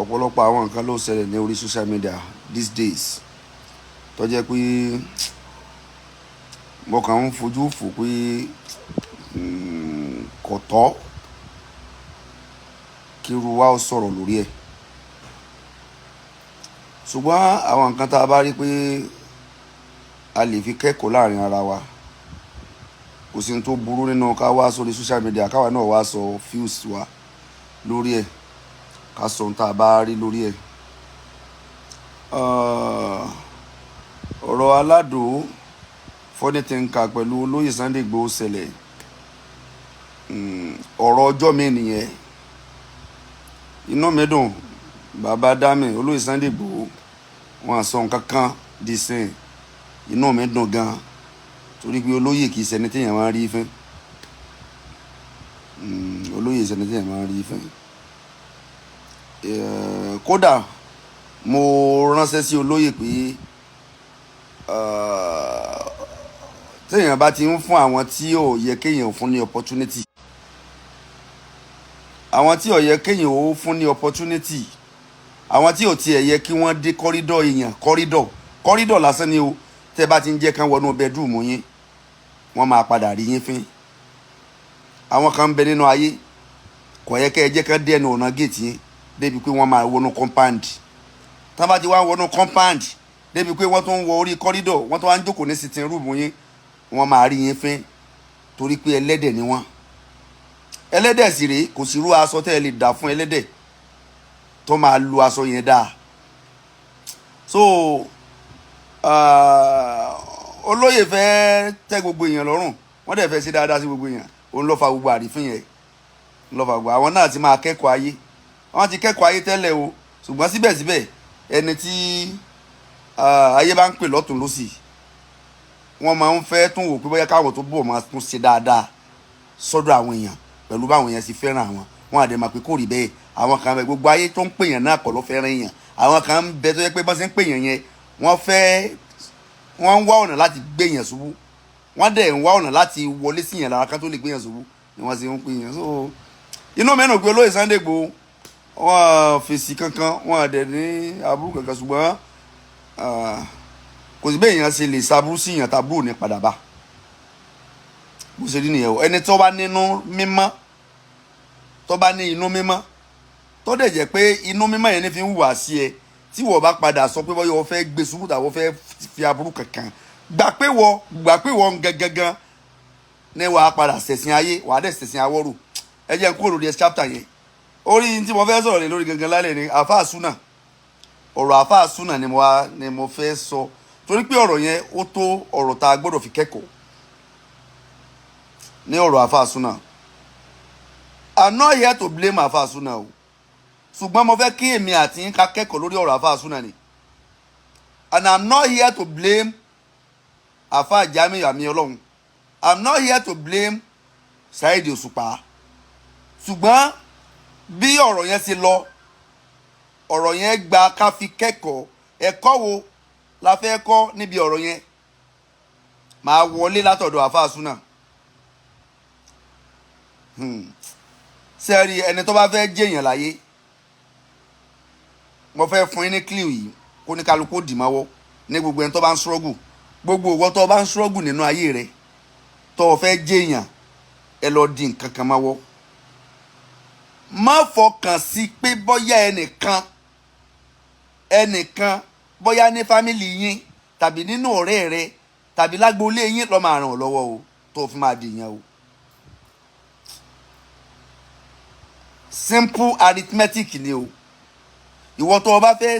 ọ̀pọ̀lọpọ̀ àwọn nǹkan ló ṣẹlẹ̀ ní orí social media these days tó jẹ́ pé mo kàn ń fojú fò pé kò tọ́ kí irú wa ó sọ̀rọ̀ lórí ẹ̀ ṣùgbọ́n àwọn nǹkan tá a bá rí pé a lè fi kẹ́kọ̀ọ́ láàrin ara wa kò sí ní tó burú nínú ká wá sórí social media káwa náà wá sọ views wa lórí ẹ̀ ká sọ ohun tá a bá rí lórí ẹ̀. Ọ̀rọ̀ aládò funny thinker pẹ̀lú olóyè Sunday Igboho ṣẹlẹ̀ ọ̀rọ̀ ọjọ́ mi nìyẹn inú mi dùn bàbá dámì olóyè Sunday Igboho wọn sọ nǹkan kan di sìn inú mi dùn gan torí pé olóyè kì í ṣẹni téèyàn máa rí fín olóyè ṣẹni téèyàn máa rí fín kódà mo ránṣẹ́ sí olóyè pé téèyàn bá ti ń fún àwọn tí ò yẹ kéèyàn fún ní opportunity àwọn tí ò yẹ kéèyàn ó fún ní opportunity àwọn tí ò tiẹ̀ yẹ kí wọ́n dé kọ́rídọ̀ èèyàn kọ́rídọ̀ lásán ni o tẹ́ bá ti ń jẹ́ kán wọnú bedroom yín wọ́n máa padà rí yín fín àwọn kan ń bẹ nínú ayé kò yẹ kẹ́ ẹ jẹ́ kán dé ẹnu ọ̀nà gate yín débi pé wọ́n máa wọnú compound tán bá ti wá wọnú compound débi pé wọ́n tún ń wọ orí kọ́rídọ̀ wọ́n tún wá ń jókòó ní sitting room yín wọ́n máa rí yín fín torí pé ẹlẹ́dẹ̀ ni wọ́n ẹlẹ́dẹ̀ sì rèé kò sí irú aṣọ tẹ́ ẹ lè dà fún ẹlẹ́dẹ̀ tó máa lu aṣọ yẹn dáa so olóyè fẹ́ tẹ́ gbogbo èèyàn lọ́rùn wọ́n dẹ̀ fẹ́ ṣe dáadáa sí gbogbo èèyàn òun ló fa gbogbo àrífín yẹn ló fa gbogbo àwọn náà ti máa kẹ́kọ̀ọ́ ayé wọ́n ti kẹ́kọ̀ọ́ ayé tẹ́lẹ̀ o ṣùgbọ́n síbẹ̀síbẹ̀ ẹni tí ayé bá ń pè lọ́tùn lósì wọ́n máa ń fẹ́ tún wò pé bóyá káwọn tó bọ̀ máa tún ṣe dáadáa sọ́dọ̀ àwọn èèyàn pẹ̀lú báwọn èèyàn sì fẹ́ràn àwọn wọn àdè máa pé kò rí bẹ́ẹ̀ àwọn kan bẹ gbogbo ayé tó ń pèèyàn náà kọ́ ló fẹ́ràn èèyàn àwọn kan ń bẹ tó yẹ pé bọ́n ṣe ń pèèyàn yẹn wọ́n ń wá ọ̀nà láti gbéyàn ṣubú wọ́n dẹ̀ ń wá ọ̀nà láti wọlé sí yàn lára kan tó lè gbéyàn ṣubú ni wọ́n ṣe ń pèèyàn so inú mẹ́nu pé olóyè Sunday Igboho wọ́n fèsì kankan wọ́n àdẹ̀ ní aburú kankan ṣùgbọ́n kò sí bẹ́ẹ̀ yẹn ṣe lè ṣaburú sí yàn taburú ní padà bá bó ṣe rí nìyẹn o ẹni tó bá nínú mímọ́ tó bá ní inú mímọ́ tó dẹ̀ jẹ́ pé inú mímọ́ yẹn ní fi ń hùwà sí ẹ tí wọ́n bá padà sọ pé bọ́yọ̀ wọ́n fẹ́ gbé ṣubú tàbí wọ́n fẹ́ fi aburú kankan gbà pé wọ́n gangan ní wàá padà ṣẹ̀sìn ayé wàá dẹ̀ ṣẹ̀sìn awọ́rò ẹ jẹ́ n kúrò lórí chapter yẹn orí tí mo fẹ́ sọ̀rọ̀ lé lórí gangan lálẹ́ ni àfáà súnà ọ̀rọ̀ àfáà súnà ni mo fẹ́ sọ torí pé ọ̀rọ̀ yẹn ó tó ọ̀rọ̀ tá a gbọ́dọ̀ fi kẹ́kọ̀ọ́ ní ọ̀rọ̀ àfáà súnà I'm not here to blame àfáà súnà o ṣùgbọ́n mo fẹ́ kí èmi àti yín ká kẹ́kọ̀ọ́ lórí ọ̀rọ̀ àfáà súnà ni and I'm not here to blame àfáà Jamiu àmì ọlọ́run I'm not here to blame Saheed Òṣùpá ṣùgbọ́n bí ọ̀rọ̀ yẹn ṣe lọ ọ̀rọ̀ yẹn gba ká fi kẹ́kọ̀ọ́ ẹ̀kọ́ wo la fẹ́ kọ́ níbi ọ̀rọ̀ yẹn máa wọlé látọ̀dọ̀ àfáà súnà sẹ́ẹ̀rì ẹni tó bá fẹ́ jẹ́yàn láyé mo fẹ́ fún yín ní clue yìí kó ní kálukú dì máwọ́ ní gbogbo ẹni tó bá ń struggle gbogbo ìwọ tó bá ń struggle nínú ayé rẹ tó o fẹ́ jẹ́yàn ẹ lọ di nǹkan kan máwọ́ má fọkàn sí pé bóyá ẹnìkan bóyá ní fámìlì yín tàbí nínú ọ̀rẹ́ rẹ tàbí lágboolé yín ló máa ràn ọ́ lọ́wọ́ o tó fi máa dìyàn o simple arithmetic ni o ìwọ tó o bá fẹ́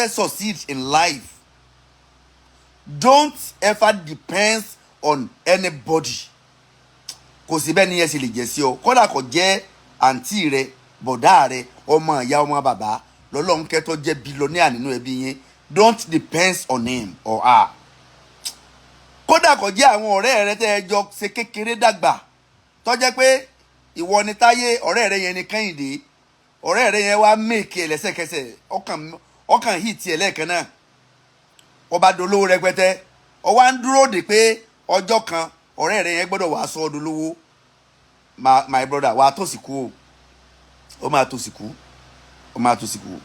succeed in life don't ever depend on anybody kò sí bẹ́ẹ̀ ni yẹn sì lè jẹ́ sí ọ kódà kò jẹ́ àǹtí rẹ bọ̀dá rẹ ọmọ ìyá ọmọ bàbá lọ́lọ́nkẹ́ tó jẹ́ billionaire nínú ẹbí yẹn don't depend on him or her kódà kò jẹ́ àwọn ọ̀rẹ́ rẹ tẹ́ ẹ jọ ṣe kékeré dàgbà tó jẹ́ pé ìwọ ni Táyé ọ̀rẹ́ rẹ yẹn ni Kẹ́hìndé ọ̀rẹ́ rẹ yẹn wá mèkì ẹ̀ lẹ́sẹ̀kẹsẹ̀ ọkàn hì tiẹ̀ lẹ́ẹ̀kan náà ọba dolówó rẹpẹtẹ ọwá ń dúró dè pé ọjọ́ kan ọ̀rẹ́ rẹ yẹn gbọ́dọ̀ wàá sọ ọdún lówó my brother wàá tó sì kú o ó máa tó sìkú, ó máa tó sìkú.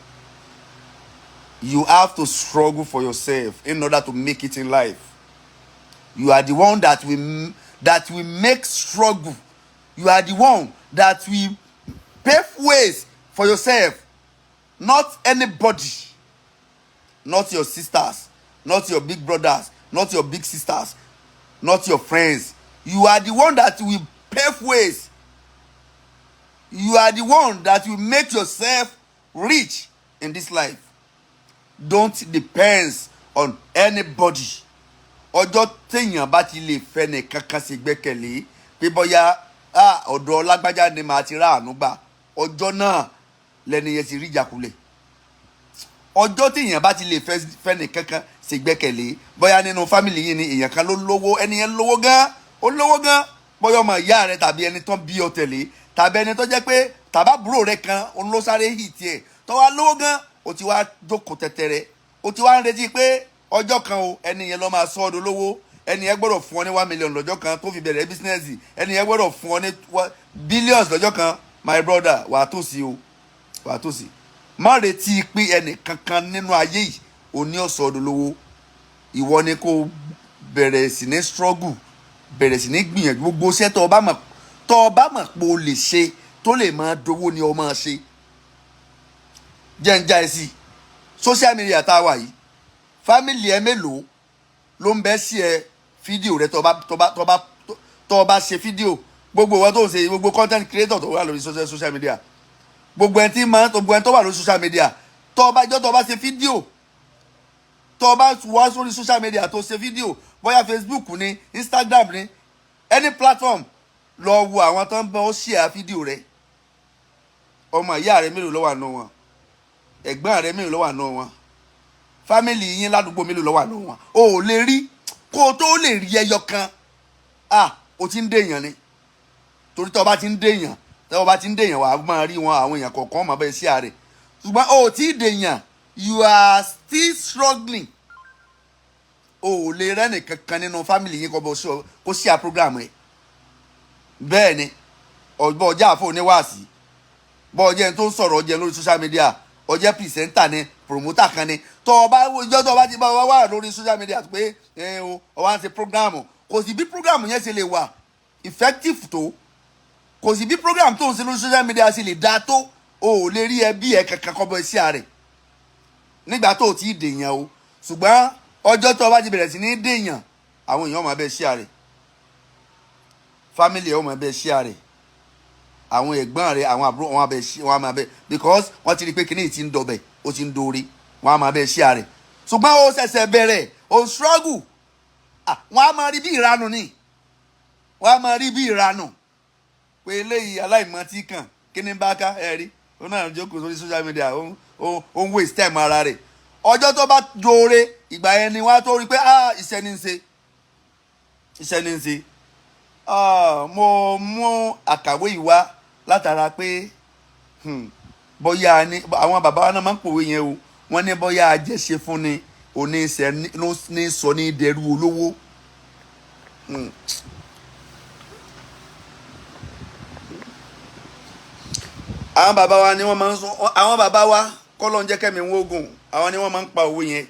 You have to struggle for yourself in order to make it in life. You are the one that will make struggle. You are the one that will pave ways for yourself. Not anybody. Not your sisters. Not your big brothers. Not your big sisters. Not your friends. You are the one that will pave ways. You are the one that will make yourself rich in this life. Don't depend on anybody. Ọjọ́ téèyàn bá ti lè fẹ́ ní kankan sí gbẹ́kẹ̀lé pé bóyá ọ̀dọ̀ lágbájá ni màá ti rà àánú gbà, ọjọ́ náà lẹ́ni yẹn ti rí ìjákulẹ̀. Ọjọ́ téèyàn bá ti lè fẹ́ ní kankan sí gbẹ́kẹ̀lé bóyá nínú fámìlì yìí ni èèyàn kan ló lówó, ẹni yẹn lówó gan, ó lówó gan, bóyá ọmọ ìyá rẹ tàbí ẹni tó bí ọ tẹ̀lé tàbí ẹni tó jẹ́ pé tàbábúrò rẹ kan òun ló sáré hì tiẹ̀ tó wá lówó gan, ó ti wá jókòó tẹ̀tẹ̀rẹ̀, ó ti wá ń retí pé ọjọ́ kan o ẹni yẹn ló máa sọ ọ́ dolówó, ẹni yẹn gbọ́dọ̀ fún ọ ní 1 million lọ́jọ́ kan tó fi bẹ̀rẹ̀ bísínẹ́sì, ẹni yẹn gbọ́dọ̀ fún ọ ní billions lọ́jọ́ kan. My brother, wàá tó sí o, wàá tó sí. Má retí pé ẹnì kankan nínú ayé yìí ò ní ọ̀sọ̀ ọ́ dolówó. Ìwọ ni kó bẹ̀rẹ̀ sí ní struggle, bẹ̀rẹ̀ sí ní gbìyànjú gbogbo iṣẹ́ tó bá mọ̀ pé o lè ṣe tó lè máa dowó ni o máa ṣe. Jẹ́ ń já ẹ sí social media tá a wà yìí, family ẹ mélòó ló ń bẹ́ sí ẹ fídíò rẹ tó bá ṣe fídíò, gbogbo wọn tó ń ṣe gbogbo content creator tó wà lórí social media, gbogbo ẹni tó wà lórí social media tó bá ṣe fídíò, tó bá wá sórí social media tó ṣe fídíò, bóyá Facebook ni, Instagram ni, any platform, lọ wo àwọn tó ń bọ́ ó share fídíò rẹ. Ọmọ ìyá rẹ mélòó ló wà nù wọn, ẹ̀gbọ́n rẹ mélòó ló wà nù wọn, fámìlì yín ládùúgbò mélòó ló wà nù wọn. O ò lè rí kó o tó lè rí ẹyọ kan, o ti ń dèèyàn ni. Torí tó bá ti ń dèèyàn wàá máa rí wọn, àwọn èèyàn kọ̀ọ̀kan máa bẹ́ẹ̀ sí ààrẹ. Ṣùgbọ́n o ò tí ì dèèyàn, you are still struggling. O ò lè rẹ́nì kankan nínú fámìlì yín kó sí à program ẹ̀. Bẹ́ẹ̀ ni ọ̀gbọ́n ọjà àfọ̀ oníwàásí, bọ́ ọjẹ́ tó ń sọ̀rọ̀ ọjẹ́ lórí social media, ọjẹ́ pìrìsẹ́ńtà ni, promoter kan ni, tó bá ti bá wà lórí social media pé o wá ń ṣe program, kò sí bí program yẹn ṣe lè wà effective tó, kò sí bí program tó ń ṣe lórí social media ṣe lè dá tó, o ò lè rí ẹbí ẹ kankan kọ́ bọ́ sí ààrẹ nígbà tó ti dèèyàn o. Ṣùgbọ́n ọjọ́ tó bá ti bẹ̀rẹ̀ sí ní dèèyàn, àwọn èèyàn máa bẹ sí ààrẹ, family ẹ̀ máa bẹ sí ààrẹ, àwọn ẹ̀gbọ́n rẹ̀, àwọn àbúrò wọn máa bẹ, because wọ́n ti rí pé kíní ti ń dọ̀bẹ̀, ó ti ń dóore, wọ́n á máa bẹ sí ààrẹ. Ṣùgbọ́n ó ṣẹ̀ṣẹ̀ bẹ̀rẹ̀, ó struggle, wọ́n á máa rí bí ìranù ni, wọ́n á máa rí bí ìranù pé eléyìí aláìmọ̀ tí kàn kíní bá ká rí, ó náà jókòó sórí social media, ó ń waste time ara rẹ̀. Ọjọ́ tó bá dóore, ìgbà yẹn ni wọ́n á tó rí pé iṣẹ́ ní ń ṣe. Mo mú àkàwé yìí wá látara pé bóyá ni àwọn bàbá wa náà máa ń pòwe yẹn o, wọ́n ní bóyá ajẹ́ṣe fún ni oníṣẹ́ ló ní sọ ní dẹrú olówó. Àwọn bàbá wa ni wọ́n máa ń sọ, àwọn bàbá wa kọ́lọ́ ń jẹ́ kẹ́mi wógùn, àwọn ni wọ́n máa ń pa òwe yẹn.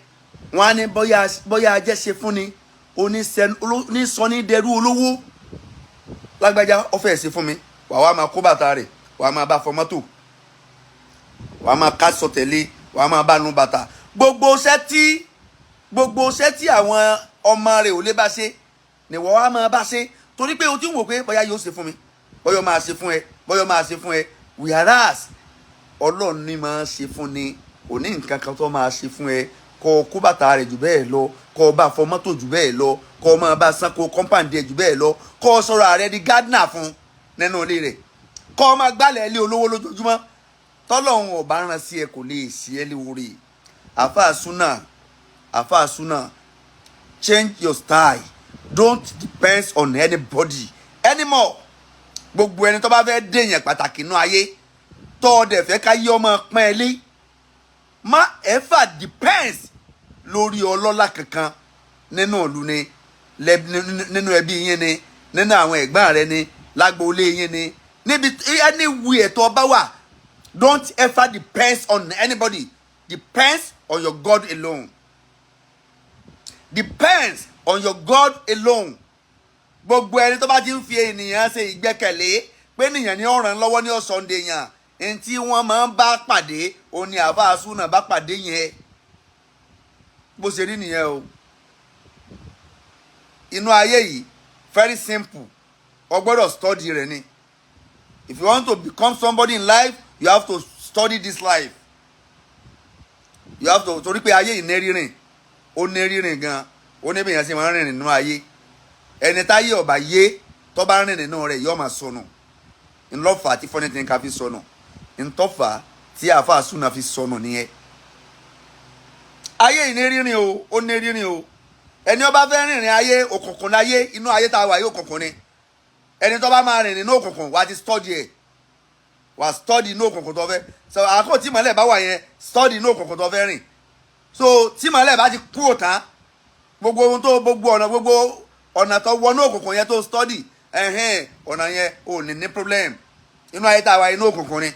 Wọ́n á ní bóyá ajẹ́ṣe fún ni oníṣẹ́ ní sọ ní dẹrú olówó. Lágbájá ó fẹ́ ṣe fún mi, wàá máa kó bàtà rẹ̀, wàá máa bá fọ mọ́tò, wàá máa ká sọ tẹ̀lé, wàá máa bá nu bàtà. Gbogbo iṣẹ́ tí àwọn ọmọ rẹ̀ ò lè bá ṣe ni wọ́n wá máa bá ṣe, torí pé o ti ń wò pé bóyá yóò ṣe fún mi, bóyá máa ṣe fún ẹ, whereas Ọlọ́run ni máa ṣe fún ni, kò ní nǹkan kan tó máa ṣe fún ẹ. Kó kó bàtà rẹ̀ jù bẹ́ẹ̀ lọ, kó bá fọ mọ́tò jù bẹ́ẹ̀ lọ, kó máa bá sanko compound ẹ̀ jù bẹ́ẹ̀ lọ, kó sọ̀rọ̀ ààrẹ di gardener fún nínú ilé rẹ̀, kó máa gbálẹ̀ ilé olówó lójoojúmọ́. Tọ́lọ́run ọ̀bá rán sí ẹ kò lè sí ẹ lóore. Àfáà súnà, change your style, don't depend on anybody anymore. Gbogbo ẹni tó bá fẹ́ dèèyàn pàtàkì nínú ayé, tó dẹ̀ fẹ́ ká yí ọmọ pọ́n ẹ lé, má ever depends lórí ọlọ́lá kankan nínú ìlú ni, nínú ẹbí yín ni, nínú àwọn ẹ̀gbọ́n rẹ ni, lágboolé yín ni, níbi anywhere tó bá wà, Don't ever depend on anybody. Depends on your God alone. Depends on your God alone. Gbogbo ẹni tó bá ti ń fi ènìyàn ṣe ìgbẹ́kẹ̀lé pé ènìyàn ní ọ̀ràn lọ́wọ́ ní ọ̀sán dèèyàn ẹni tí wọ́n máa ń bá pàdé òun ni àbá súnà bá pàdé yẹn bó ṣe rí nìyẹn o. Inú ayé yìí very simple o gbọ́dọ̀ study rẹ̀ ni. If you want to become somebody in life you have to study this life. You have to torí pé ayé yìí ní rírìn ó ní rírìn gan ó ní bèèyàn sì máa ń rìn nínú ayé. Ẹni táyé ọba yé tó bá rìn nínú rẹ̀ yóò máa sọnù. Ńlọ́fà tí fọ́nì tí ń ka fi sọnù ńtọ́fà tí àáfàá súnà fi sọnù nìyẹn. Ayé yìí ní rírìn o ó ní rírìn o. Ẹni ó bá fẹ́ rìnrìn ayé òkùnkùn láyé inú ayé tá a wà yìí òkùnkùn ni. Ẹni tó bá máa rìn nínú òkùnkùn wá ti study ẹ̀ wá study inú òkùnkùn tó fẹ́ so àkókò tí mọ̀lẹ́ bá wà yẹn study inú òkùnkùn tó fẹ́ rìn so tí mọ̀lẹ́ bá ti kúrò tán gbogbo ohun tó gbogbo ọ̀nà tó wọnú òkùnkùn yẹn tó study ọ̀nà yẹn ò ní problem inú ayé tá a wà inú òkùnkùn ni.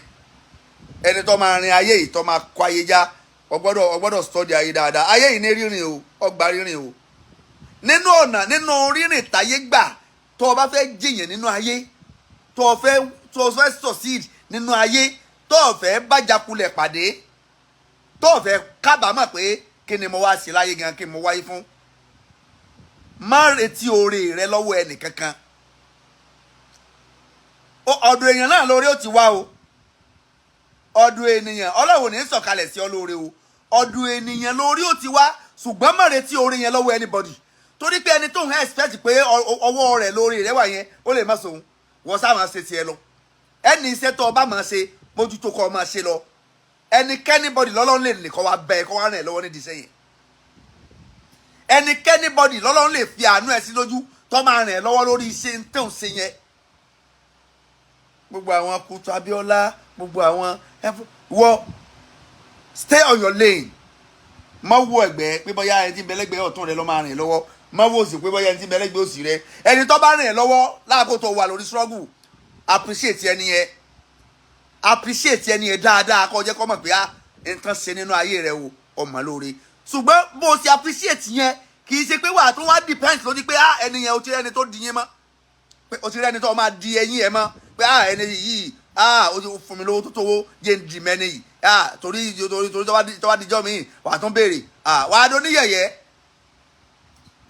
Ẹni tó máa rìn ayé yìí tó máa kọ ayé já o gbọ́dọ̀ study ayé dáadáa. Ayé yìí ní rírìn o ọgbà rírìn o nínú ọ̀nà nínú rírìn táyé gbà tó o bá fẹ́ jìyàn nínú ayé tó o fẹ́ succeed nínú ayé tó o fẹ́ bájakulẹ̀ pàdé tó o fẹ́ kábàámọ̀ pé kí ni mo wá sí láyé gan kí ni mo wáyé fún. Má retí oore rẹ lọ́wọ́ ẹnì kankan. Ọ̀dọ̀ èèyàn náà lóore ó ti wá o. Ọ̀dọ̀ ènìyàn Ọlọ́run ní sọ̀kalẹ̀ sí ọ lóore o. Ọ̀dọ̀ ènìyàn lóore ó ti wá ṣùgbọ́n má retí oore yẹn lọ́wọ́ anybody. Torí pé ẹni tó ń expect pé ọwọ́ rẹ̀ lórí rẹ̀ wà yẹn ó lè má sòun wọ́n sá máa ṣe tiẹ̀ lọ. Ẹni iṣẹ́ tó o bá máa ṣe mójútó kọ́ ọ máa ṣe lọ. Ẹnikẹ́nibọ̀dì lọ́lọ́run lè nìkan wá bẹ́ẹ̀ kọ́ wá rìn lọ́wọ́ nídìí iṣẹ́ yẹn. Ẹnikẹ́nibọ̀dì lọ́lọ́run lè fi àánú ẹ̀ sí lójú tó máa rìn lọ́wọ́ lórí iṣẹ́ tó ń ṣe yẹn. Gbogbo àwọn Kutu Abíọ́lá gbogbo àwọn wọ stay on your lane. Má wo ẹ̀gbẹ́ pé bóyá ẹni tí ń bẹ lẹ́gbẹ̀ẹ́ ọ̀tún rẹ ló máa rìn lọ́wọ́. Má wo sì pé bóyá ẹni tí ń bẹ lẹ́gbẹ̀ẹ́ òsì rẹ ẹni tó bá rìn lọ́wọ́ láàkó tó wà lórí struggle appreciate ẹni yẹn appreciate ẹni yẹn dáadáa kó jẹ́ kó mọ̀ pé nǹkan ṣe nínú ayé rẹ o ọmọ lóore. Ṣùgbọ́n bó ṣe appreciate yẹn kì í ṣe pé wà tó wá depend lórí pé ẹni yẹn o ti rẹ́ni tó di yín mọ́ pé o ti rẹ́ni tó máa di ẹyin ẹ̀ mọ́ pé ẹni yìí o ti fún mi lówó tó tówó jẹ́ ń di mẹ́ni yìí torí tó bá dijọ́ mi wà á tún béèrè wà á dún ní yẹ̀yẹ́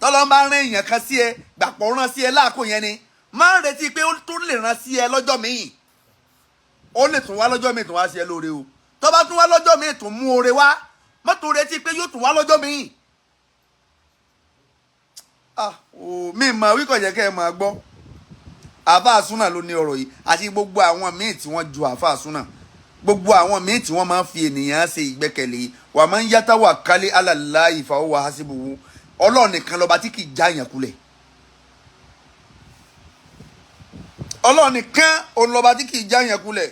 tọ́lọ́ bá rán èèyàn kan sí ẹ gbàpọ̀ rán sí ẹ láàkó yẹn ni má retí pé ó tún lè rán sí ẹ lọ́jọ́ míì ó lè tún wá lọ́jọ́ míì tún wá sí ẹ lóore o tó bá tún wá lọ́jọ́ míì tún mú oore wá má tún retí pé yóò tún wá lọ́jọ́ míì. Mi mà wí kò jẹ́ kẹ́ ẹ máa gbọ́ àáfàá súnà ló ní ọ̀rọ̀ yìí àti gbogbo àwọn míì tí wọ́n ju àáfàá súnà gbogbo àwọn míì tí wọ́n máa ń fi ènìyàn ṣe ìgbẹ́kẹ̀lé wà máa ń yàtà wà kálí alàlá ìfàwọ́ hasibuhu Ọlọ́run nìkan lọ́ba tí kì í já yàn kulẹ̀. Ọlọ́run nìkan òun lọ́ba tí kì í já yàn kulẹ̀.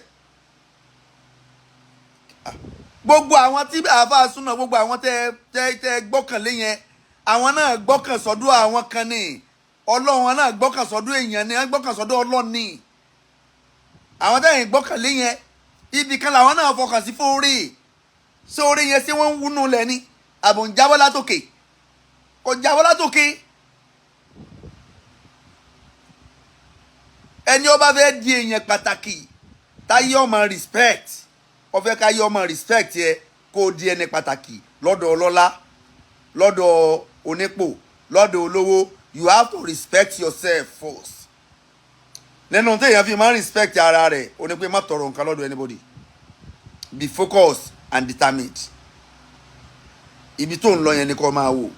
Gbogbo àwọn tí àáfàá súnà gbogbo àwọn tẹ́ gbọ́kànlé yẹn àwọn náà gbọ́kàn sọ́dọ̀ àwọn kan ní Ọlọ́run náà gbọ́kàn sọ́dọ̀ èèyàn ni wọ́n gbọ́kàn sọ́dọ̀ Ọlọ́run ni àwọn tẹ́yìn gbọ́kànlé yẹn ibì kan làwọn náà fọkàn sí fóore sóore yẹn sí wọ́n ń wúnú lẹ̀ ní àbò ń jábọ́ látòkè kò jábọ́ látòkè. Ẹni ó bá fẹ́ di èèyàn pàtàkì táyé ọmọ respect ó fẹ́ káyé ọmọ respect yẹ kó di ẹni pàtàkì lọ́dọ̀ ọlọ́lá lọ́dọ̀ onípò lọ́dọ̀ olówó you have to respect yourself first. Nínú téèyàn fi máa ń respect ara rẹ̀ ó ní pé má tọrọ nǹkan lọ́dọ̀ anybody be focused and determined. Ibi tó ń lọ yẹn ni kó máa wò.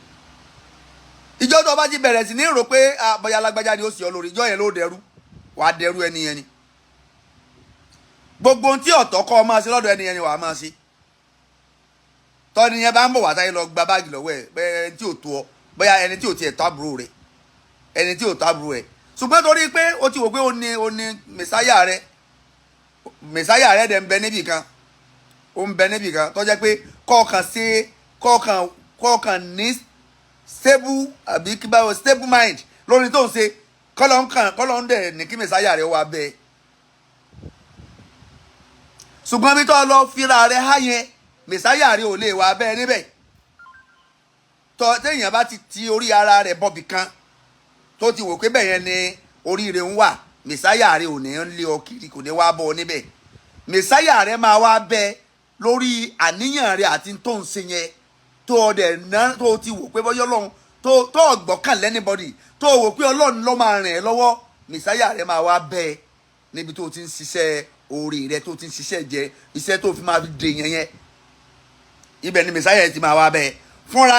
Ìjọ́ tó bá ti bẹ̀rẹ̀ sí ní rò pé bóyá alágbájá ni ó sì ọ lórí ìjọ́ yẹn ló dẹrú wàá dẹrú ẹni yẹn ni. Gbogbo ohun tí ọ̀tọ̀ kọ́ ọ máa ṣe lọ́dọ̀ ẹni yẹn ni wàá máa ṣe. Tọ́ni yẹn bá ń bọ̀ wá táyé lọ gba báàgì lọ́wọ́ ẹ̀ bẹ́ẹ̀ ẹni tí ò tó ọ bóyá ẹni tí ò tiẹ̀ tó àbúrò rẹ̀ ẹni tí ò tó àbúrò rẹ̀ ṣùgbọ́n torí pé o ti wò pé o ní mẹ̀sáyà rẹ̀ dẹ̀ ń bẹ níbì kan ó ń bẹ níbì kan tó jẹ́ pé kọ̀ọ̀kan ní stable àbí kí báwo stable mind lórí tó ń ṣe kọ́lọ́ ń dẹ̀ ní kí mẹ̀sáyà rẹ̀ wà bẹ́ẹ̀. ṣùgbọ́n bí tó lọ fira rẹ̀ há yẹn mẹ̀sáyà rẹ̀ ò lè wà bẹ́ẹ̀ níbẹ̀ tó téèyàn bá ti orí ara rẹ̀ bọ̀bì kan tó ti wò pé bẹ́ẹ̀ yẹn ni oríire ń wà mẹ̀sáyà rẹ̀ ò ní lé ọ kiri kò ní wá bọ́ ọ níbẹ̀ mẹ̀sáyà rẹ̀ máa wá bẹ lórí àníyàn rẹ̀ àti tó ń ṣe yẹn tó ọdẹ ná tó ti wò pé bọ́yọ́ Ọlọ́run tó gbọ́kàn lẹ́nibọ́dì tó wò pé Ọlọ́run ló máa rìn ẹ́ lọ́wọ́ mẹ̀sáyà rẹ̀ máa wá bẹ níbi tó ti ń ṣiṣẹ́ orí rẹ̀ tó ti ń ṣiṣẹ́ jẹ iṣẹ́ tó fi máa fi dè yẹn ibẹ̀ ni mẹ̀sáyà rẹ̀ ti máa wá bẹ fúnra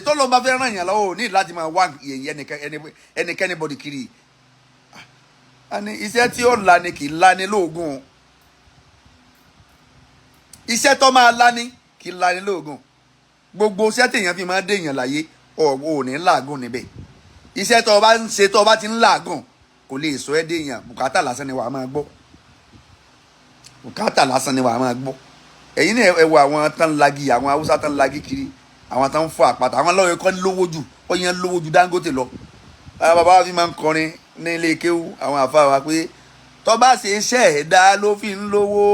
tó ló bá fẹ́ ràn yàn lọ́wọ́ ní láti máa wá ẹnikẹ́ni bọ́dì kiri àní iṣẹ́ tí ó lani kì í lani lóògùn iṣẹ́ tó máa lani kì í lani lóògùn gbogbo iṣẹ́ téèyàn fi máa dèèyàn láyé ò ní làágùn níbẹ̀ iṣẹ́ tó bá ń ṣe tó bá ti ń làágùn kò lè sọ ẹ́ dèèyàn bùkátà lásán ni wàá máa gbọ́ bùkátà lásán ni wàá máa gbọ́ ẹ̀yin ní ẹ wo àwọn tán lagi àwọn haúsá tán lagi kiri àwọn tán ń fọ àpáta àwọn lọ́wọ́ ẹ̀kọ́ lówó jù ó yẹn lówó ju Dangote lọ bàbá wa fi máa ń kọrin ní ilé kéwú àwọn àfa wa pé tó bá ṣe iṣẹ́ ẹ̀dá ló fi ń lówó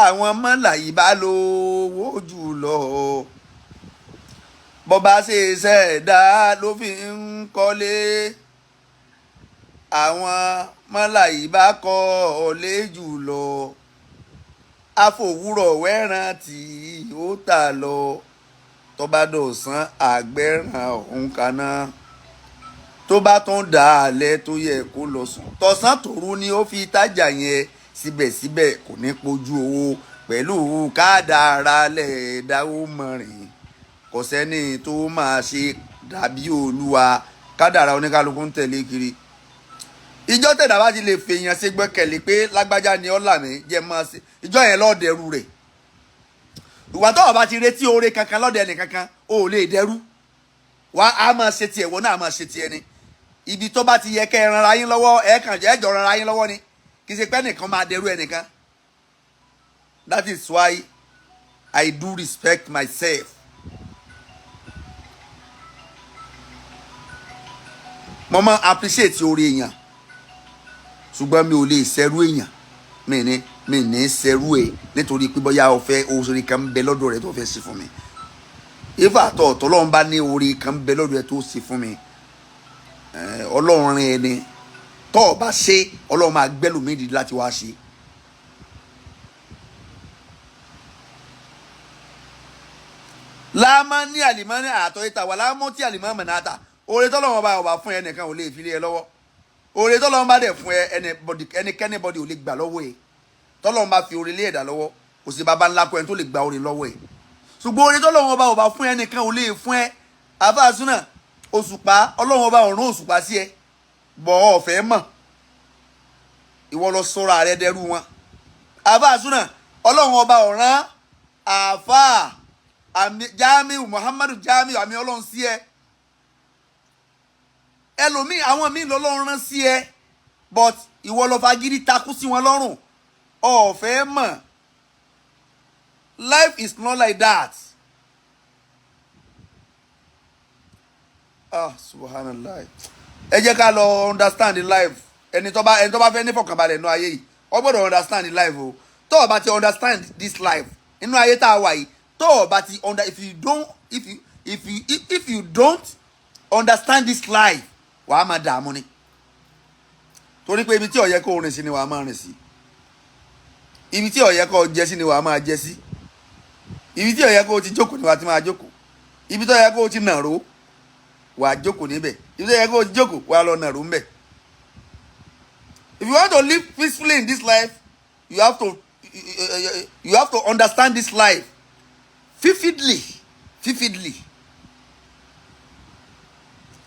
àwọn mọ́làyí bá lówó jù lọ bó bá ṣe iṣẹ́ ẹ̀dá ló fi ń kọ́lé àwọn mọ́làyí bá kọ́ ọ̀lẹ́ jù lọ àfòwúrọ̀ wẹ́ràn tí ó tà lọ tó bá dọ̀sán àgbẹ̀ràn òun kaná tó bá tún dà alẹ́ tó yẹ kó lọ sùn tọ̀sán tòru ni ó fi tájà yẹn síbẹ̀síbẹ̀ kò ní pojú owó pẹ̀lú kádàrá lẹ́ẹ̀dáwó mọ̀rìn kò sẹ́ni tó máa ṣe dàbí Olúwa kádàrá oníkálukú ń tẹ̀lé kiri ìjọ tẹ̀dá bá ti lè fèèyàn ṣe gbẹ́kẹ̀lé pé lágbájá ni ọ̀là mi jẹ́ máa ṣe ìjọ yẹn lọ́ọ́ dẹrù rẹ̀ ìwà tó bá ti retí oore kankan lọ́dẹ ẹnì kankan ó lè dẹrú wá á máa ṣe tiẹ̀ wọ́n náà máa ṣe tiẹ̀ ni ibi tó bá ti yẹ kẹ́ ẹ ranra yín lọ́wọ́ ẹ kàn jẹ́ ẹjọ́ ranra yín lọ́wọ́ ni kì í ṣe pé ẹnìkan máa dẹrú ẹnìkan that is why I do respect myself. mo máa appreciate oore èèyàn ṣùgbọ́n mi ò lè ṣẹ́rú èèyàn mi ní ṣẹ́rú ẹ̀ nítorí pé bóyá ọ̀fẹ́ oore kan ń bẹ lọ́dọ̀ rẹ̀ tó fẹ́ ṣe fún mi if àtọ̀ tọ́lọ́run bá ní oore kan ń bẹ lọ́dọ̀ rẹ̀ tó ṣe fún mi ọlọ́run rìn ẹni tọ́ ọ bá ṣe ọlọ́run máa gbẹ́lòmíì dìde láti wá ṣe. láàmú ní àlìmọ́ ní àtọ̀ ìta wà láàmú tí àlìmọ́ mọ̀ náà ta oore tọ́lọ́run bá ọba fún ẹnìkan ò lè fi lé ẹ lọ́wọ́ oore tọ́lọ́run bá dẹ̀ fún ẹnikẹ́ni bọ́dì ò lè gbà lọ́wọ́ ẹ tọ́lọ́run bá fi oore lé ẹ̀dá lọ́wọ́ kò sí baba ńlá kọ́ ẹni tó lè gba oore lọ́wọ́ ẹ ṣùgbọ́n oore tọ́lọ́run ọba fún ẹnìkan ò lè fún ẹ àfàsúnà òṣùpá ọlọ́run ọba ọ̀run òṣùpá sí ẹ bọ̀ ọ̀fẹ́ mọ̀ ìwọ lọ sọ́ra rẹ dẹrú wọn àfàsúnà ọlọ́run ọba ọ̀ràn àfà Jamiu Muhammadu Jamiu àmì ọlọ́run sí ẹ ẹlòmíì àwọn míì lọ́lọ́run rán sí ẹ but ìwọ lọ fagídí takú sí wọn lọ́rùn ọ̀fẹ́ mọ̀ life is not like that. Subhanallah ẹ jẹ́ ká lọ understand the life ẹni tó bá fẹ́ ní fọkànbalẹ̀ nínú ayé yìí ó gbọ́dọ̀ understand the life o tó o bá ti understand this life nínú ayé tá a wà yìí tó o bá ti if you don't understand this life wàá máa dààmú ni torí pé ibi tí ó yẹ kó o rìn sí ni wàá máa rìn sí ibi tí ó yẹ kó o jẹ sí ni wàá máa jẹ sí ibi tí ó yẹ kó o ti jókòó ni wàá ti máa jókòó ibi tó yẹ kó o ti nàró wà á jókòó níbẹ̀ ibi tó yẹ kó o jókòó wà á lọ nàró ńbẹ̀. If you want to live peacefully in this life you have to understand this life vividly. If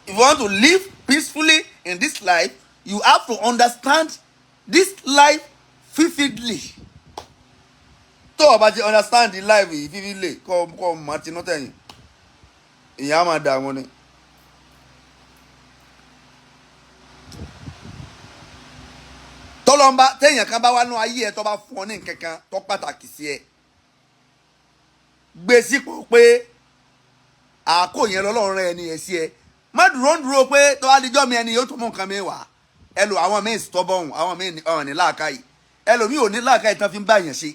you want to live peacefully in this life you have to understand this life vividly. tó o bá ti understand the life yìí vividly kọ́ ọ mọ̀ tinú tẹ̀yìn ìyá máa dààmú ni. tọ́lọ́mbà téèyàn kan bá wá nú ayé ẹ tó bá fún ọ ní nǹkankan tó pàtàkì sí ẹ gbé sípò pé àkó yẹn lọ́lọ́run rẹ ẹni ẹ sí ẹ má dúró pé tó bá dijọ́ mi ẹni yóò tó mú nǹkan mi wá ẹ lò àwọn míì stubborn àwọn míì ọ̀hún ní làákàyè ẹlòmíì ò ní làákàyè tán fi ń bá yẹn ṣe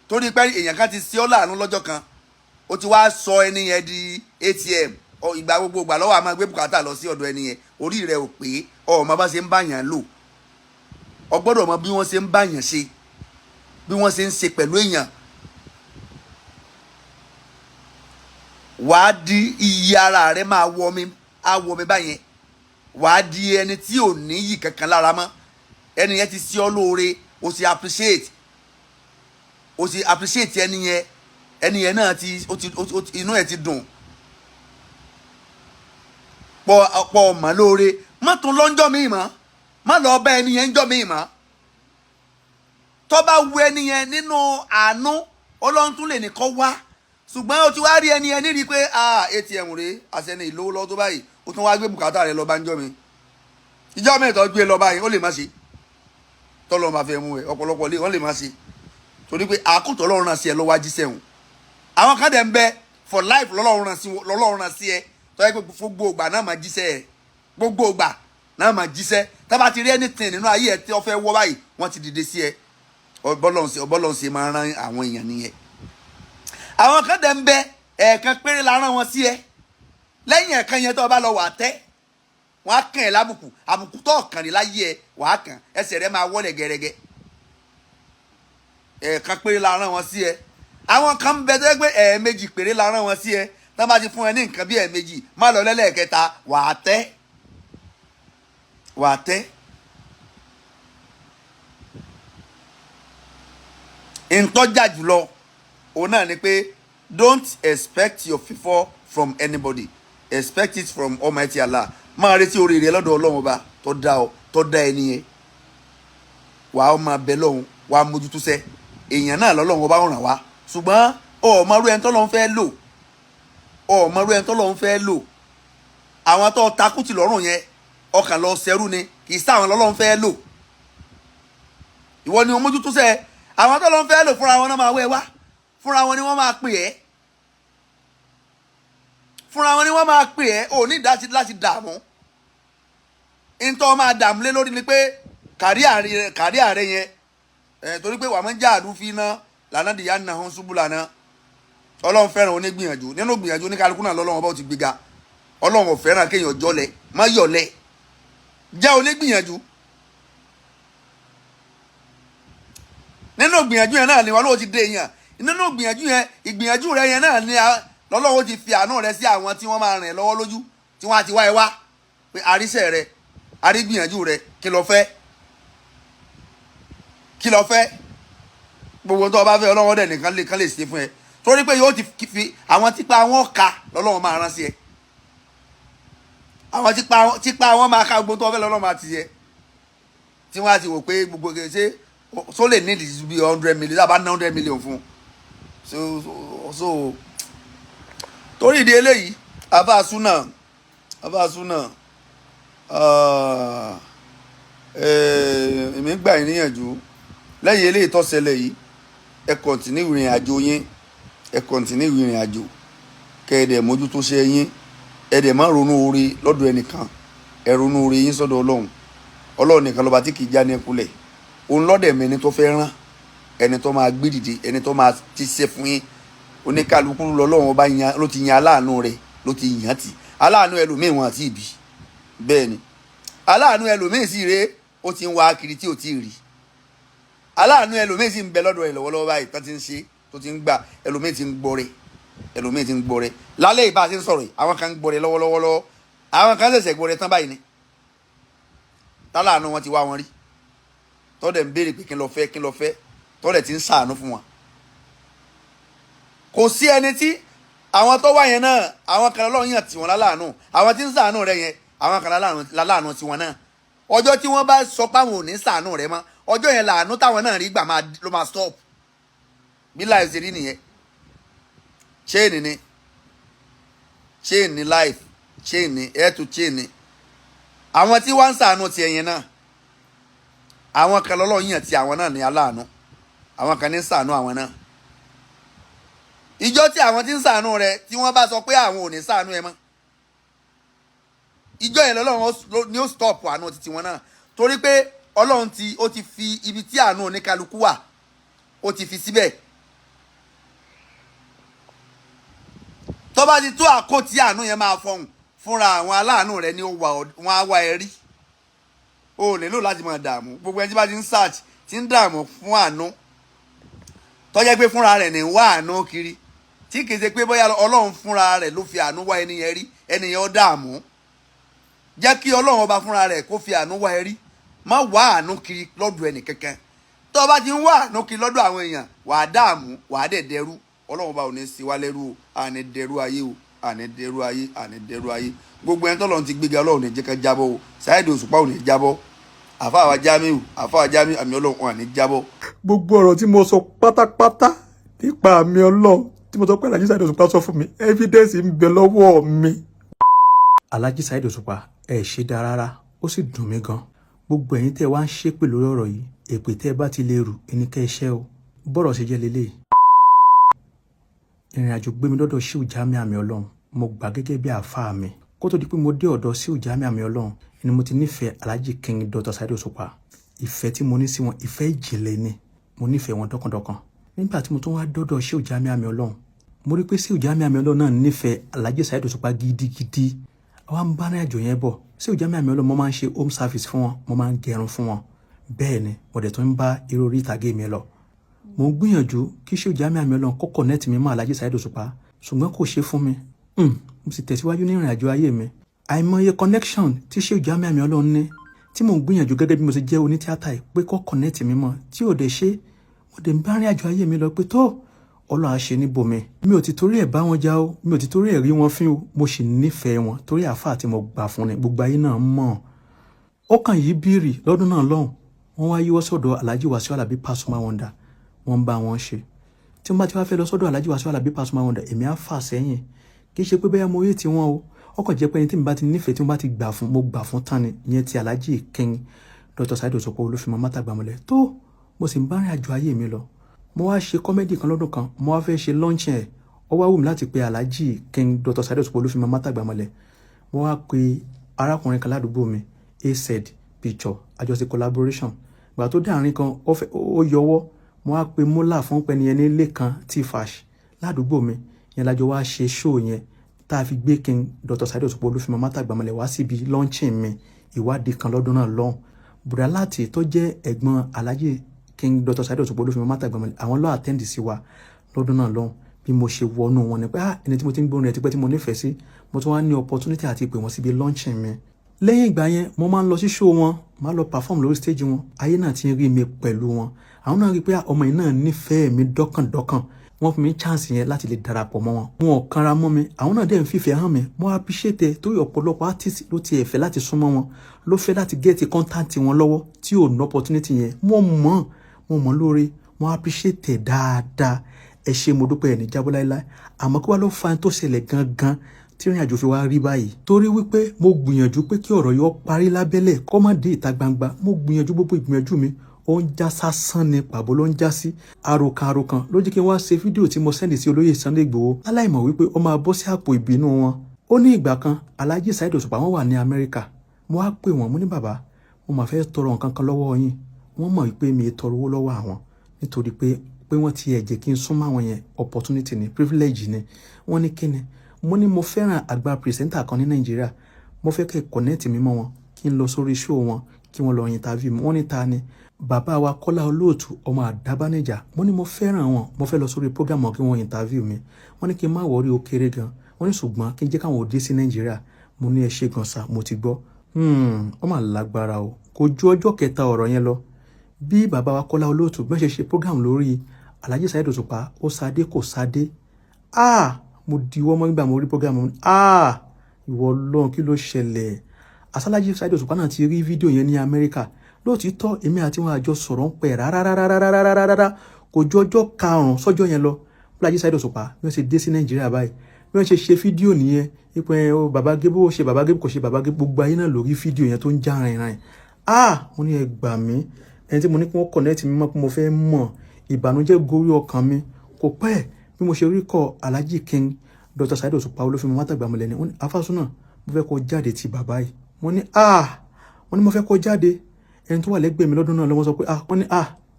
torí pé èèyàn kan ti sí ọ láàánú lọ́jọ́ kan ó ti wá sọ ẹni yẹn di ATM ìgbà gbogbo ìgbà lọ́wọ́ a máa gbé bùkátà lọ sí ọ̀dọ̀ ẹni yẹn orí rẹ̀ ò pé ọmọ bá ṣe ń báyàn lò ọ gbọ́dọ̀ mọ bí wọ́n ṣe ń báyàn ṣe bí wọ́n ṣe ń ṣe pẹ̀lú èèyàn wàá di iye ara rẹ máa wọ mi báyẹn wàá di ẹni tí ò ní yìí kankan lára mọ́ ẹni yẹn ti sí ọ lóore o sì appreciate ẹni yẹn náà ti inú ẹ ti dùn pọ̀ mọ́ lóore má tún lọ́njọ́ mi mọ́ má lọ bá ẹni yẹn ń jọ́ mi mọ́ tó bá wu ẹni yẹn nínú àánú Ọlọ́run tún lè nìkan wá ṣùgbọ́n o ti wá rí ẹni yẹn nírí pé ATM rèé àṣẹni ìlówó lọ́wọ́ tó báyìí o tún wá gbé bùkátà rẹ lọ bá ń jọ́ mi ìjọ́ mi tó gbé lọ báyìí ó lè má ṣe tọ́lọ́ máa fẹ́ mú ẹ ọ̀pọ̀lọpọ̀ wọ́n lè má ṣe torí pé àkótọ́ Ọlọ́run rán sí ẹ lọ́wọ́ ajíṣẹ́ wọn àwọn kan dẹ̀ ń bẹ for life lọ́lọ́run rán sí ẹ tó yẹ pé gbogbo ìgbà náà máa jíṣẹ́ ẹ gbogbo ìgbà náà máa jíṣẹ́ tá bá ti rí anything nínú ayé ẹ tí wọ́n fẹ́ wọ́ báyìí wọ́n ti dìde sí ẹ ọbọ̀lọ́run ṣe máa rán àwọn èèyàn nìyẹn àwọn kan dẹ̀ ń bẹ ẹ̀ẹ̀kan péré la rán wọn sí ẹ lẹ́yìn ẹ̀ẹ̀kan yẹn tó bá lọ wà tẹ́ wọ́n á kàn ẹ́ lábùkù àbùkù tó kàn ní láyé ẹ wàá kàn ẹsẹ̀ rẹ máa wọlé gẹ́rẹ́gẹ́ ẹ̀ẹ̀kan péré la rán wọn sí ẹ àwọn kan ń bẹ tó yẹ pé ẹ̀ẹ̀mejì péré la rán wọn sí ẹ tá bá ti fún ẹ ní nǹkan bí ẹ̀ẹ̀mejì má lọ lẹ́lẹ́kẹta wàá tẹ́ ntọ́jà jùlọ òun náà ni pé don't expect your favour from anybody expect it from Almighty Allah máa retí oríire lọ́dọ̀ Ọlọ́run ọba tó dá ẹni yẹn wàá máa bẹ lọ́hùn wàá mójútó sẹ́ èèyàn náà lọ́lọ́run ọba ràn wá ṣùgbọ́n ọ̀ọ́mọrú ẹni tọ́lọ́run fẹ́ lò àwọn tó takùtì lọ́rùn yẹn ọkàn lọ sẹ́rù ni kì í sáwọn lọ́lọ́run fẹ́ lò ìwọ ni o mójútó sẹ́ àwọn tó lọ ń fẹ́ lò fúnra wọn náà máa wẹ́ wá fúnra wọn ni wọ́n máa pè ẹ́ ò ní láti dààmú ntọ́ máa dààmú lé lórí ni pé kàrí ààrẹ yẹn torí pé wàá mọ́ já àdúfí iná lànà dìyà nà hàn ṣubú lànà Ọlọ́run fẹ́ràn onígbìyànjú nínú gbìyànjú oníkálukú náà lọ́lọ́run ọba ó ti gbéga Ọlọ́run ò fẹ́ràn kéèyàn jọlẹ̀ má yọ̀lẹ̀ jẹ́ onígbìyànjú nínú gbìyànjú yẹn náà ni wọn ló ti dé yẹn nínú ìgbìyànjú rẹ yẹn náà ni lọ́lọ́wọ́ ti fi àánú rẹ sí àwọn tí wọ́n máa rìn lọ́wọ́ lójú tí wọ́n á ti wá ẹ wá pé àríṣẹ́ rẹ àrígbìyànjú rẹ kí ló fẹ́ gbogbo tó o bá fẹ́ Ọlọ́wọ́ dẹ̀ nìkan lè ṣe fún ẹ torí pé yóò ti fi àwọn tipa wọn ka lọ́lọ́wọ́ máa rán sí ẹ àwọn tipa wọn máa ka gbogbo tó o fẹ́ lọ́lọ́wọ́ máa ti yẹ tí wọ́n á ti wò pé gbogbo ṣe so lè need to be 100 million about 100 million fún so torí ìdí eléyìí abáàsúnà èmi gbà yín níyànjú lẹ́yìn eléyìí tó ṣẹlẹ̀ yìí ẹ kọ̀ǹtínú ìrìn àjò kẹ́ẹ̀dẹ̀ mójútó ṣe yín ẹ̀dẹ̀ má ronú oore lọ́dọ̀ ẹnìkan ẹ ronú oore yín sọ́dọ̀ Ọlọ́run nìkan lọ́ba tí kì í já ní ẹkúlẹ̀ òun lọ́dẹ̀ mi ẹni tó fẹ́ rán ẹni tó máa gbé dìde ẹni tó máa ti ṣe fún yín oníkálukú lọ́lọ́run ọba ló ti yan aláàánú rẹ̀ ló ti yàn tì aláàánú ẹlòmíì wọn àti ìbí bẹ́ẹ̀ ni aláàánú ẹlòmíì sì rèé ó ti ń wá kiri tí ò tí ì rí aláàánú ẹlòmíì sì ń bẹ lọ́dọ̀ ẹ̀ lọ́wọ́lọ́wọ́ báyìí tó ti ń ṣe tó ti ń gbà ẹlòmíì ti ń gbọ́rẹ̀ lálẹ́ ìbá ti ń sọ̀rọ̀ àwọn kan ń gbọ́rẹ̀ lọ́wọ́lọ́wọ́ àwọn kan ṣẹ̀ṣẹ̀ gbọ́rẹ̀ tán báyìí ni táláàánú wọn ti wá wọn rí tọ́dẹ̀ ń béèrè pé kí n lọ fẹ́ tọ́dẹ̀ ti ń ṣàánú fún wọn. kò sí ẹni tí àwọn tó wá yẹn náà àwọn kan lọ́rùn yàn tí wọ́n láláàánú àwọn tí ń ṣàánú rẹ yẹn àwọn kan láláàánú tiwọn náà ọjọ́ tí wọ́n bá sọ pé àwọn ò ní ṣàánú rẹ mọ́ ọjọ́ yẹn làánú táwọn náà rí gbà ló máa stop bí life ṣe rí nìyẹn chain ni life chain ni air to chain ni àwọn tí wọ́n ń ṣàánú tiẹ̀ yẹn náà àwọn kan lọ́lọ́run yàn tí àwọn náà ní aláàánú àwọn kan ní ṣàánú àwọn náà ìjọ tí àwọn tí ń ṣàánú rẹ tí wọ́n bá sọ pé àwọn ò ní ṣàánú ẹ mọ́ ìjọ yẹn lọ́lọ́run ni ó stop àánú títí wọn náà torí pé Ọlọ́run ó ti fi ibi tí àánú oníkálukú wà ó ti fi síbẹ̀ bá ti tó àkótí àánú yẹn máa fọhùn fúnra àwọn aláàánú rẹ ni wọ́n á wá ẹ rí. O ò nílò láti máa dààmú. Gbogbo ẹni tí bá ti ń search ti ń dààmú fún àánú tó jẹ́ pé fúnra rẹ̀ ní wá àánú kiri, tí kì í ṣe pé bóyá Ọlọ́run fúnra rẹ̀ ló fi àánú wá ẹni yẹn rí, ẹni yẹn ó dààmú. Jẹ́ kí Ọlọ́run ọba fúnra rẹ̀ kó fi àánú wá ẹ rí. Má wá àánú kiri lọ́dọ̀ ẹnì kankan. Tó bá ti ń wá àánú kiri lọ́dọ̀ àwọn èèyàn, wàá dààmú, wàá dẹ̀ dẹrú. Ọlọ́run ọba ò ní sí wa lẹ́rú o, àní dẹrú ayé o, àní dẹrú ayé, àní dẹrú ayé. Gbogbo ẹni tọ́lọ́run ti gbéga Ọlọ́run ní jẹ́ ká jábọ́ o. Saheed Òṣùpá ò ní jábọ́. Àfáà Jamiu àmì Ọlọ́run ò ní jábọ́. Gbogbo ọ̀rọ̀ tí mo sọ pátápátá nípa àmì Ọlọ́run tí mo sọ pé Alhaji Saheed Òṣùpá sọ fún mi, evidence ń bẹ lọ́wọ́ mi. Alhaji Saheed Òṣùpá ẹ ṣe dá rárá, ó sì dùn mí gan. Gbogbo ẹ̀yin tẹ́ wá ń ṣépè lórí ọ̀rọ̀ yìí, èpè tẹ́ bá ti lè rù ẹnikẹ́ iṣẹ́ o. Bọ́rọ̀ ṣe jẹ́ lélẹ̀. Ìrìn àjò gbé mi lọ́dọ̀ Shehu Jamiu àmì Ọlọ́run, mo gbà gẹ́gẹ́ bí àfáà mi. Kó tó di pé mo dé ọ̀dọ̀ Shehu Jamiu àmì Ọlọ́run ni mo ti nífẹ̀ẹ́ Alhaji King Dr. Saheed Òṣùpá. Ìfẹ́ tí mo ní sí wọn, ìfẹ́ ìjìnlẹ̀ ni. Mo nífẹ̀ẹ́ wọn dọ́kàndọ́kàn. Nígbà tí mo tún wá dọ́dọ̀ Shehu Jamiu àmì Ọlọ́run, mo rí pé Shehu Jamiu àmì Ọlọ́run náà nífẹ̀ẹ́ Alhaji Saheed Òṣùpá gidigidi. Àwa ń bá ní àjò yẹn bọ̀. Shehu Jamiu àmì Ọlọ́run mo máa ń ṣe home service fún wọn, mo máa ń gẹrun fún wọn. Bẹ́ẹ̀ ni mo dẹ̀ tún ń bá irú orí ìtàgé mi lọ. Mo ń gbìyànjú kí Shehu Jamiu àmì Ọlọ́run kó connect mi mọ́ Alhaji Saheed Òṣùpá, ṣùgbọ́n kò ṣe fún mi. Mo sì tẹ̀síwájú ní ìrìn àjò ayé mi. Àìmọye connection tí Shehu Jamiu àmì Ọlọ́run ní tí mo ń gbìyànjú gẹ́gẹ́ bí mo ṣe jẹ́ onítíátà yìí pé kó connect mi mọ́ tí ò dẹ̀ ṣe. Mo dẹ̀ ń bá ìrìn àjò ayé mi lọ pé tó Ọlọ́run á ṣe níbòmí. Mi ò ti torí ẹ̀ bá wọn jà o, mi ò ti torí ẹ̀ rí wọn fín o, mo sì nífẹ̀ẹ́ wọn torí àfáà tí mo gbà fún ni gbogbo ayé náà mọ̀. Ó kàn yí bírì lọ́dún náà lọ́hùn, wọ́n wá yíwọ́ sọ́dọ̀ Alhaji Wasiu Alabi Pasuma Wonder, wọ́n bá wọn ṣe. Tí wọ́n bá ti wá fẹ́ lọ sọ́dọ̀ Alhaji Wasiu Alabi Pasuma Wonder, èmi á fà sẹ́yìn. Kì í ṣe pé bẹ́ẹ̀ mo yé ti wọn o, ó kàn jẹ́ pé ẹni tí mo bá ti nífẹ̀ẹ́ tí mo bá ti gbà fún, mo gbà fún tán ni. Ìyẹn ti Alhaji King Dr. Saheed Òṣùpá Olúfìmọ Mátàgbàmọ́lẹ̀ tó mo sì ń bá ìrìn àjò ayé mi lọ. Mo wá ṣe kọ́mẹ́dì kan lọ́dún kan, mo wá fẹ́ ṣe launch ẹ̀. Ó wá wù mí láti pe Alhaji King Dr. Saheed Òṣùpá Olúfìmọ Mátàgbàmọ́lẹ̀. Mo wá pe arákùnrin kan ládùúgbò mi, AZ Picture, àjọṣe collaboration. Ìgbà tó dé àárín kan ó yọwọ́, mo wá pe Mola fún pẹ́ni ẹni Lékan T-Fash ládùúgbò mi. Yẹn lájọ wá ṣe show yẹn tá a fi gbé King Dr. Saheed Òṣùpá Olúfìmọ Mátàgbàmọ́lẹ̀ wá síbi launching mi ìwádìí kan lọ́dún náà lọ́hùn. Bùrà láti tó jẹ́ ẹ̀gbọ́n Alhaji King Dr. Saheed Òṣùpá Olúfìmọ Mátàgbàmọ́lẹ̀, àwọn ló attend sí wa lọ́dún náà lọ́hùn. Bí mo ṣe wọnú wọn ni pé ẹni tí mo ti ń gbórin ẹ̀ tipẹ́ tí mo nífẹ̀ẹ́ sí, mo tún wá ní opportunity àti pè wọ́n síbi launching mi. Lẹ́yìn ìgbà yẹn mo máa ń lọ sí show wọn, máa lọ perform lórí stage wọn. Ayé náà ti ń rí mi pẹ̀lú wọn. Àwọn náà rí pé ọmọ yìí náà nífẹ̀ẹ́ mi dọ́kàndọ́kàn. Wọ́n fún mi chance yẹn láti lè darapọ̀ mọ́ wọn. Wọn ò kanra mọ́ mi, àwọn náà dẹ̀ ń fìfẹ́ hàn mi. Mo appreciate torí ọ̀pọ̀lọpọ̀ artist ló ti ẹ̀fẹ́ láti súnmọ́ wọn, ló fẹ́ láti get contact wọn lọ́wọ́ tí ò ní opportunity yẹn. Mo mọ̀ lóore, mo appreciate dáadáa. Ẹ ṣé mo dúpẹ́ ẹni jábọ́ láíláí. Àmọ́ kí wá ló fa tó ṣẹlẹ̀ gangan tí ìrìn àjò fi wá rí báyìí. Torí wípé mo gbìyànjú pé kí ọ̀rọ̀ yóò parí lábẹ́lẹ̀ kó má dé ìta gbangba. Mo gbìyànjú gbogbo ìgbìyànjú mi, ó ń já sásán ni pàbó ló ń já sí. Àròkàn ló jẹ́ kí n wá ṣe fídíò tí mo sẹ́ndì sí olóyè Sunday Igboho aláìmọ̀ wípé ó máa bọ́ sí àpò ìbínú wọn. Ó ní ìgbà kan Alhaji Saheed Òṣùpá wọn wà ní Amẹ́ríkà. Mo wá pè wọ́n, mo ní bàbá, mo máa fẹ́ tọrọ nǹkan kan lọ́wọ́ yín. Wọ́n mọ̀ wípé mi tọrọ owó lọ́wọ́ àwọn nítorí pé wọ́n ti ẹ̀ jẹ́ kí n súnmọ́ àwọn yẹn, opportunity ni, privilege ni. Wọ́n ní kíni? Mo ní mo fẹ́ràn àgbà presenter kan ní Nàìjíríà. Mo fẹ́ kẹ́ connect mi mọ́ wọn, kí n lọ sórí show wọn, kí wọ́n lọ interview mi. Wọ́n ní ta ni? Bàbá wa Kọ́lá Olóòtú ọmọ Àdábánijà. Mo ní mo fẹ́ràn wọn, mo fẹ́ lọ sórí program wọn kí wọ́n interview mi. Wọ́n ní kí n má wọrí ó kéré gan. Wọ́n ní ṣùgbọ́n kí n jẹ́ káwọn òde sí Nàìjíríà. Mo ní ẹ ṣé gan sà, mo ti gbọ́. Ó mà lágbára o. Kò ju ọjọ́ kẹta ọ̀rọ̀ yẹn lọ. Bí bàbá wa Kọ́lá Olóòtú bí wọ́n ṣe program lórí Alhaji Saheed Òṣùpá, ó sáde kò sáde. Mo diwọ́ mọ́ nígbà mo rí program mi. Ìwọ Ọlọ́run kí ló ṣẹlẹ̀? Alhaji Saheed Òṣùpá náà ti rí fídíò yẹn ní Amẹ́ríkà. Lóòtítọ́ èmi àti wọn àjọ sọ̀rọ̀ ń pẹ̀ rárá. Kò ju ọjọ́ karùn-ún sọ́jọ́ yẹn lọ. Alhaji Saheed Òṣùpá bí wọ́n ṣe dé sí Nàìjíríà báyìí, bí wọ́n ṣe fídíò nìyẹn. Ipò bàbá Gébó ó ṣe bàbá Gébó kò ṣe bàbá Gébó, gbogbo ayé náà lórí fídíò yẹn tó ń já rìnrìn. Mo ní ẹ gbà mí. Ẹni tí mo ní kí wọ́n connect mi mọ́ pé mo fẹ́ mọ̀, ìbànújẹ́ gorí ọkàn mi. Kò pẹ́ bí mo ṣe rí kọ Alhaji King Dr. Saheed Òṣùpá Olúfìmọ Mátàgbàmọ́lẹ̀ ni wọ́n ní Afásúnà mo fẹ́ kó jáde ti bàbá yìí. Mo ní mo fẹ́ kó jáde. Ẹni tó wà lẹ́gbẹ̀ẹ́ mi lọ́dún náà lọ́wọ́ sọ pé wọ́n ní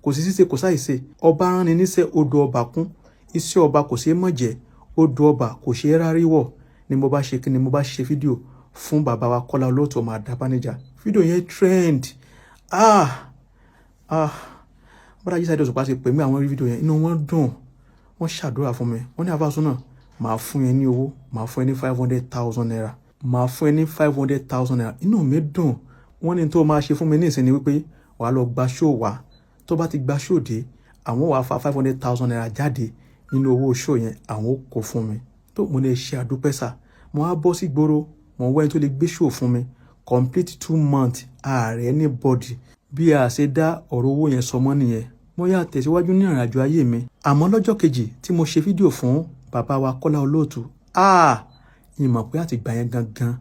kò sí ṣíṣe kò sáìṣe. Ọba rán ni níṣẹ́ odò ọba kún. Iṣẹ́ ọba kò ṣeé mọ̀ jẹ́. odò ọba kò ṣe é rárí wọ̀ ni mo bá ṣe kí ni mo bá ṣe fídíò fún bàbá wa Kọ́lá Olóòtú ọmọ Àdàbánijà. Fídíò yẹn trend. Bọ́dà Jísàdé Òṣùpá ṣe pè mí àwọn fídíò yẹn inú wọn dùn. Wọ́n ṣàdúrà fún mi. Wọ́n ní Àfáàsúnà màá fún ẹ ní owó, màá fún ẹ ní 500,000 naira. Màá fún ẹ ní 500,000 naira. Inú mi dùn. Wọ́n ní tó máa ṣe fún mi ní ìsinmi wípé wàá lọ gba show wa. Tó bá ti gba show dé, àwọn wàá fa 500,000 naira jáde nínú owó show yẹn, àwọn kò fún mi. Tó mo lè ṣe àdúpẹ́ sà. Mo á bọ́ sí gbòòrò, mo wá ẹni tó lè gbé show fún mi. Complete 2 months, ààrẹ anybody. Bí a ṣe dá ọ̀rọ̀ owó yẹn sọmọ́ nìyẹn. Mo yá tẹ̀síwájú ní ìrìnàjò ayé mi. Àmọ́ lọ́jọ́ kejì tí mo ṣe fídíò fún bàbá wa Kọ́lá Olóòtú, ìmọ̀ pé àtìgbà yẹn gangan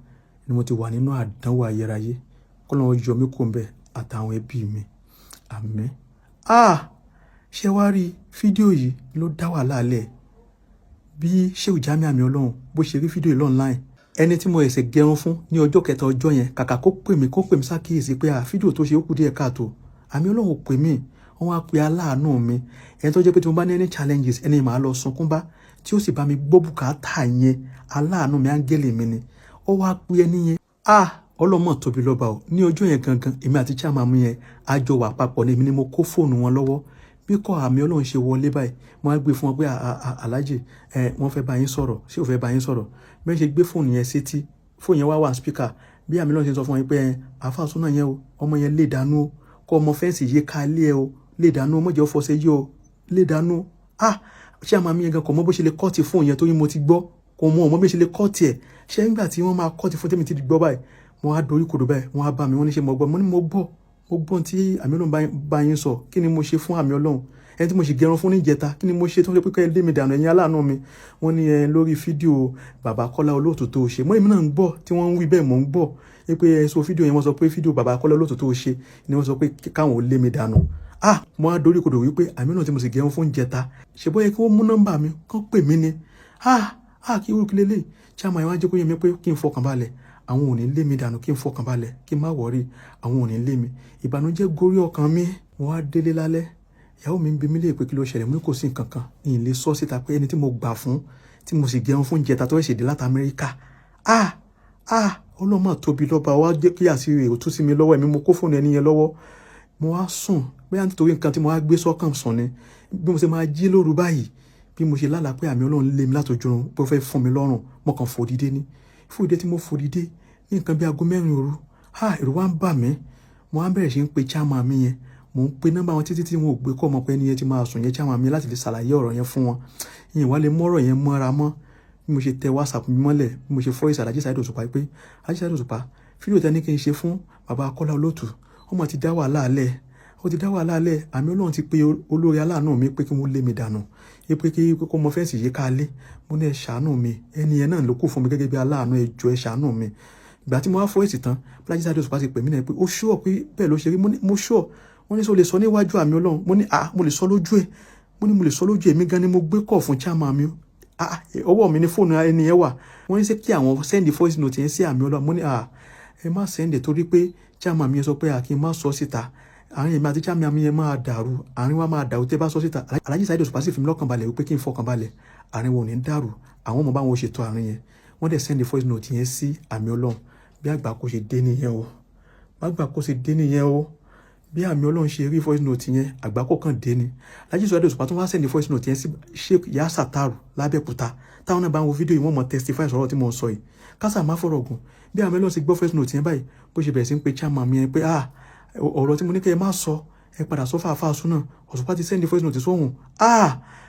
ni mo ti wà nínú àdánwò ayérayé. Kọ́lọ́run yọ mí kúrò ńbẹ̀ àtàwọn ẹbí mi. Àmín. Ṣé wá rí fídíò yìí ló dá wàhálà lẹ̀. Bí Shehu Jamiu Àmì Ọlọ́run bó ṣe rí fídíò yìí online, ẹni tí mo ẹsẹ̀ gẹrun fún ní ọjọ́ kẹta ọjọ́ yẹn, kàkà kó pè mí sákìyèsí pé fídíò tó ṣe ó kù díẹ̀ káàtó. Àmì Ọlọ́run pè mí, wọ́n wá pe aláàánú mi, ẹni tó jẹ́ pé tí mo bá ní any challenges ẹni màá lọ sunkún bá, tí ó sì bá mi gbọ́ bùkátà yẹn, aláàánú mi, áńgẹ́lì mi ni. Ó wá pe ẹni yẹn. Ọlọ́mọ tóbi lọ́ba o. Ní ọjọ́ yẹn gangan èmi àti chairman mi yẹn a jọ wà papọ̀ ní èmi ni mo kó fóònù wọn lọ́wọ́. Bí kò Àmì Ọlọ́run ṣe wọlé báyìí, mo wá gbé fún wọn pé Alhaji wọ́n fẹ́ bá yín sọ̀rọ̀, ṣé ò fẹ́ bá yín sọ̀rọ̀. Bí wọ́n ṣe gbé fóònù yẹn sétí, fóònù yẹn wá speaker. Bí Àmì Ọlọ́run ṣe sọ fún wọn pé Àfáàsúnà yẹn o, ọmọ yẹn lè dànù o, kó ọmọ fẹ́ǹsì yé ká lé ẹ o, lè dànù o, mọ̀jẹ̀ fọṣẹ yé o, lè dànù. Chairman mi yẹn gan kò mọ bó ṣe lè kọ́ọ̀tì fóònù yẹn torí mo ti gbọ́, kò mọ bó ṣe lè kọ́ọ̀tì ẹ̀. Ṣé nígbà tí wọ́n máa kọ́ọ̀tì fóònù tèmi ti gbọ́ báyìí, wọ́n á dorí kodò báyìí, wọ́n á bá mi, wọ́n ní ṣe mo gbọ́. Mo ní mo gbọ́ tí Àmì Ọlọ́run bá yín sọ. Kí ni mo ṣe fún Àmì Ọlọ́run? Ẹni tí mo ṣe gẹrun fún ní ìjẹta, kí ni mo ṣe tó ṣe pé kẹ́ lé mi dànù ẹ̀yin aláàánú mi? Wọ́n ní lórí fídíò bàbá Kọ́lá Olóòtú tó ṣe. Mo èmi náà ń gbọ́ tí wọ́n ń wí bẹ́ẹ̀, mò ń gbọ́ pé so fídíò yẹn wọ́n sọ pé fídíò bàbá Kọ́lá Olóòtú tó ṣe ni wọ́n sọ pé káwọn ò lé mi dànù. Mo á dorí kodò wípé Àmì Ọlọ́run tí mo sì gẹrun fún ìjẹta, ṣe bóyá kí wọ́n mú nọ́mbà mi kán pè mí ni. Kí irú kí lélẹ̀. Chairman yẹn wá jẹ́ kó yé mi pé kí n fọkàn balẹ̀, àwọn ò ní lé mi dànù, kí n fọkàn balẹ̀, kí n má wọrí, àwọn ò ní lé mi. Ìbànújẹ́ gorí ọkàn mi. Mo wá délé lálẹ́, ìyàwó mi ń bi mí léèrè pé kí ló ṣẹlẹ̀. Mo ní kò sí nǹkan kan, ìyìn lè sọ síta pé ẹni tí mo gbà fún, tí mo sì gẹrun fún ìjẹta tó ṣe dé láti Amẹ́ríkà. Ọlọ́mọ tóbi lọ́ba wá jẹ́ kí àṣírí ò tú sí mi lọ́wọ́, èmi mo kó fóònù ẹni yẹn lọ́wọ́. Mo wá sùn, bóyá nítorí nǹkan tí mo wá gbé sọ́kàn sùn ni. Bí mo ṣe máa jí lóru báyìí, bí mo ṣe lálàá pé Àmì Ọlọ́run lé mi látọjú oorun pé ó fẹ́ fún mi lọ́rùn, mo kàn fò dìde ní. Fò dìde tí mo fò dìde ní nǹkan bí aago 4 òru. Ẹ̀rù wá ń bà mí. Mo wá bẹ̀rẹ̀ sí ń pe chairman mi yẹn. Mo ń pe nọ́mbà wọn títí tí wọn ò gbé kọ́, mọ̀ pé ẹni yẹn ti máa sùn yẹn, chairman mi, láti lè ṣàlàyé ọ̀rọ̀ yẹn fún wọn. Ìyẹn wá lè mọ́rọ̀ yẹn mọ́ra mọ́. Bí mo ṣe tẹ WhatsApp mi mọ́lẹ̀, bí mo ṣe voice Alhaji Saheed Òṣùpá pé Alhaji Saheed Òṣùpá, fídíò tẹ́ ní kí n ṣe fún bàbá Kọ́lá Olóòtú, ọmọ ti dá wàhálà lẹ̀. Ó ti dá wàhálà lẹ̀. Àmì Ọlọ́run ti pe olórí aláàánú mi pé kí wọ́n lé mi dànù. Pé kí kó mọ fẹ́ǹsì yé ká lé. Mo ní ẹ ṣàánú mi. Ẹni yẹn náà ló kù fún mi gẹ́gẹ́ bí aláàánú, ẹ jọ̀ọ́ ẹ ṣàánú mi. Ìgbà tí mo wá voice tán, Alhaji Saheed Òṣùpá ti pè mí náà pé ó sure pé bẹ́ẹ̀ ló ṣe rí. Mo sure. Wọ́n ní sọ lè sọ níwájú Àmì Ọlọ́run. Mo ní mo lè sọ lójú ẹ̀. Mo ní mo lè sọ lójú ẹ̀. Mi gan ni mo gbé call fún chairman mi. Ọwọ́ mi ní fóònù ẹni yẹn wà. Wọ́n ní ṣé kí àwọn send voice note yẹn sí Àmì Ọlọ́run. Mo ní ẹ má send torí pé chairman mi yẹn sọ pé kí n má sọ síta. Àárín èmi àti chairman mi yẹn máa dàrú. Àárín wa máa dàrú tẹ́ bá sọ síta. Alhaji Saheed Òṣùpá sì fi mí lọ́kàn balẹ̀ wípé kí n fọkàn balẹ̀. Àárín wọn ò ní dàrú. Àwọn ọmọ báwọn ṣètò àárín yẹn. Wọ́n dẹ̀ send voice note yẹn sí Àmì Ọlọ́run. Bí àgbà kò ṣe dé nìyẹn o. Bí Àmì Ọlọ́run ṣe rí voice note yẹn, àgbà kò kàn dé ni. Alhaji Saheed Òṣùpá tún wá send voice note yẹn sí Sheikh Yasataru lábẹ́òkúta. Táwọn náà bá ń wo fídíò yìí, wọ́n mọ̀ testify sọ̀rọ̀ tí mo ń sọ yìí. Kásà má fọ̀rọ̀ gùn. Bí Àmì Ọlọ́run ṣe gbọ́ voice note yẹn báyìí, bó ṣe bẹ̀rẹ̀ sí ń pe chairman mi yẹn pé ọ̀rọ̀ tí mo ní kẹ́ ẹ má sọ, ẹ padà sọ fún Àfáàsúnà. Òṣùpá ti send voice note sóhun.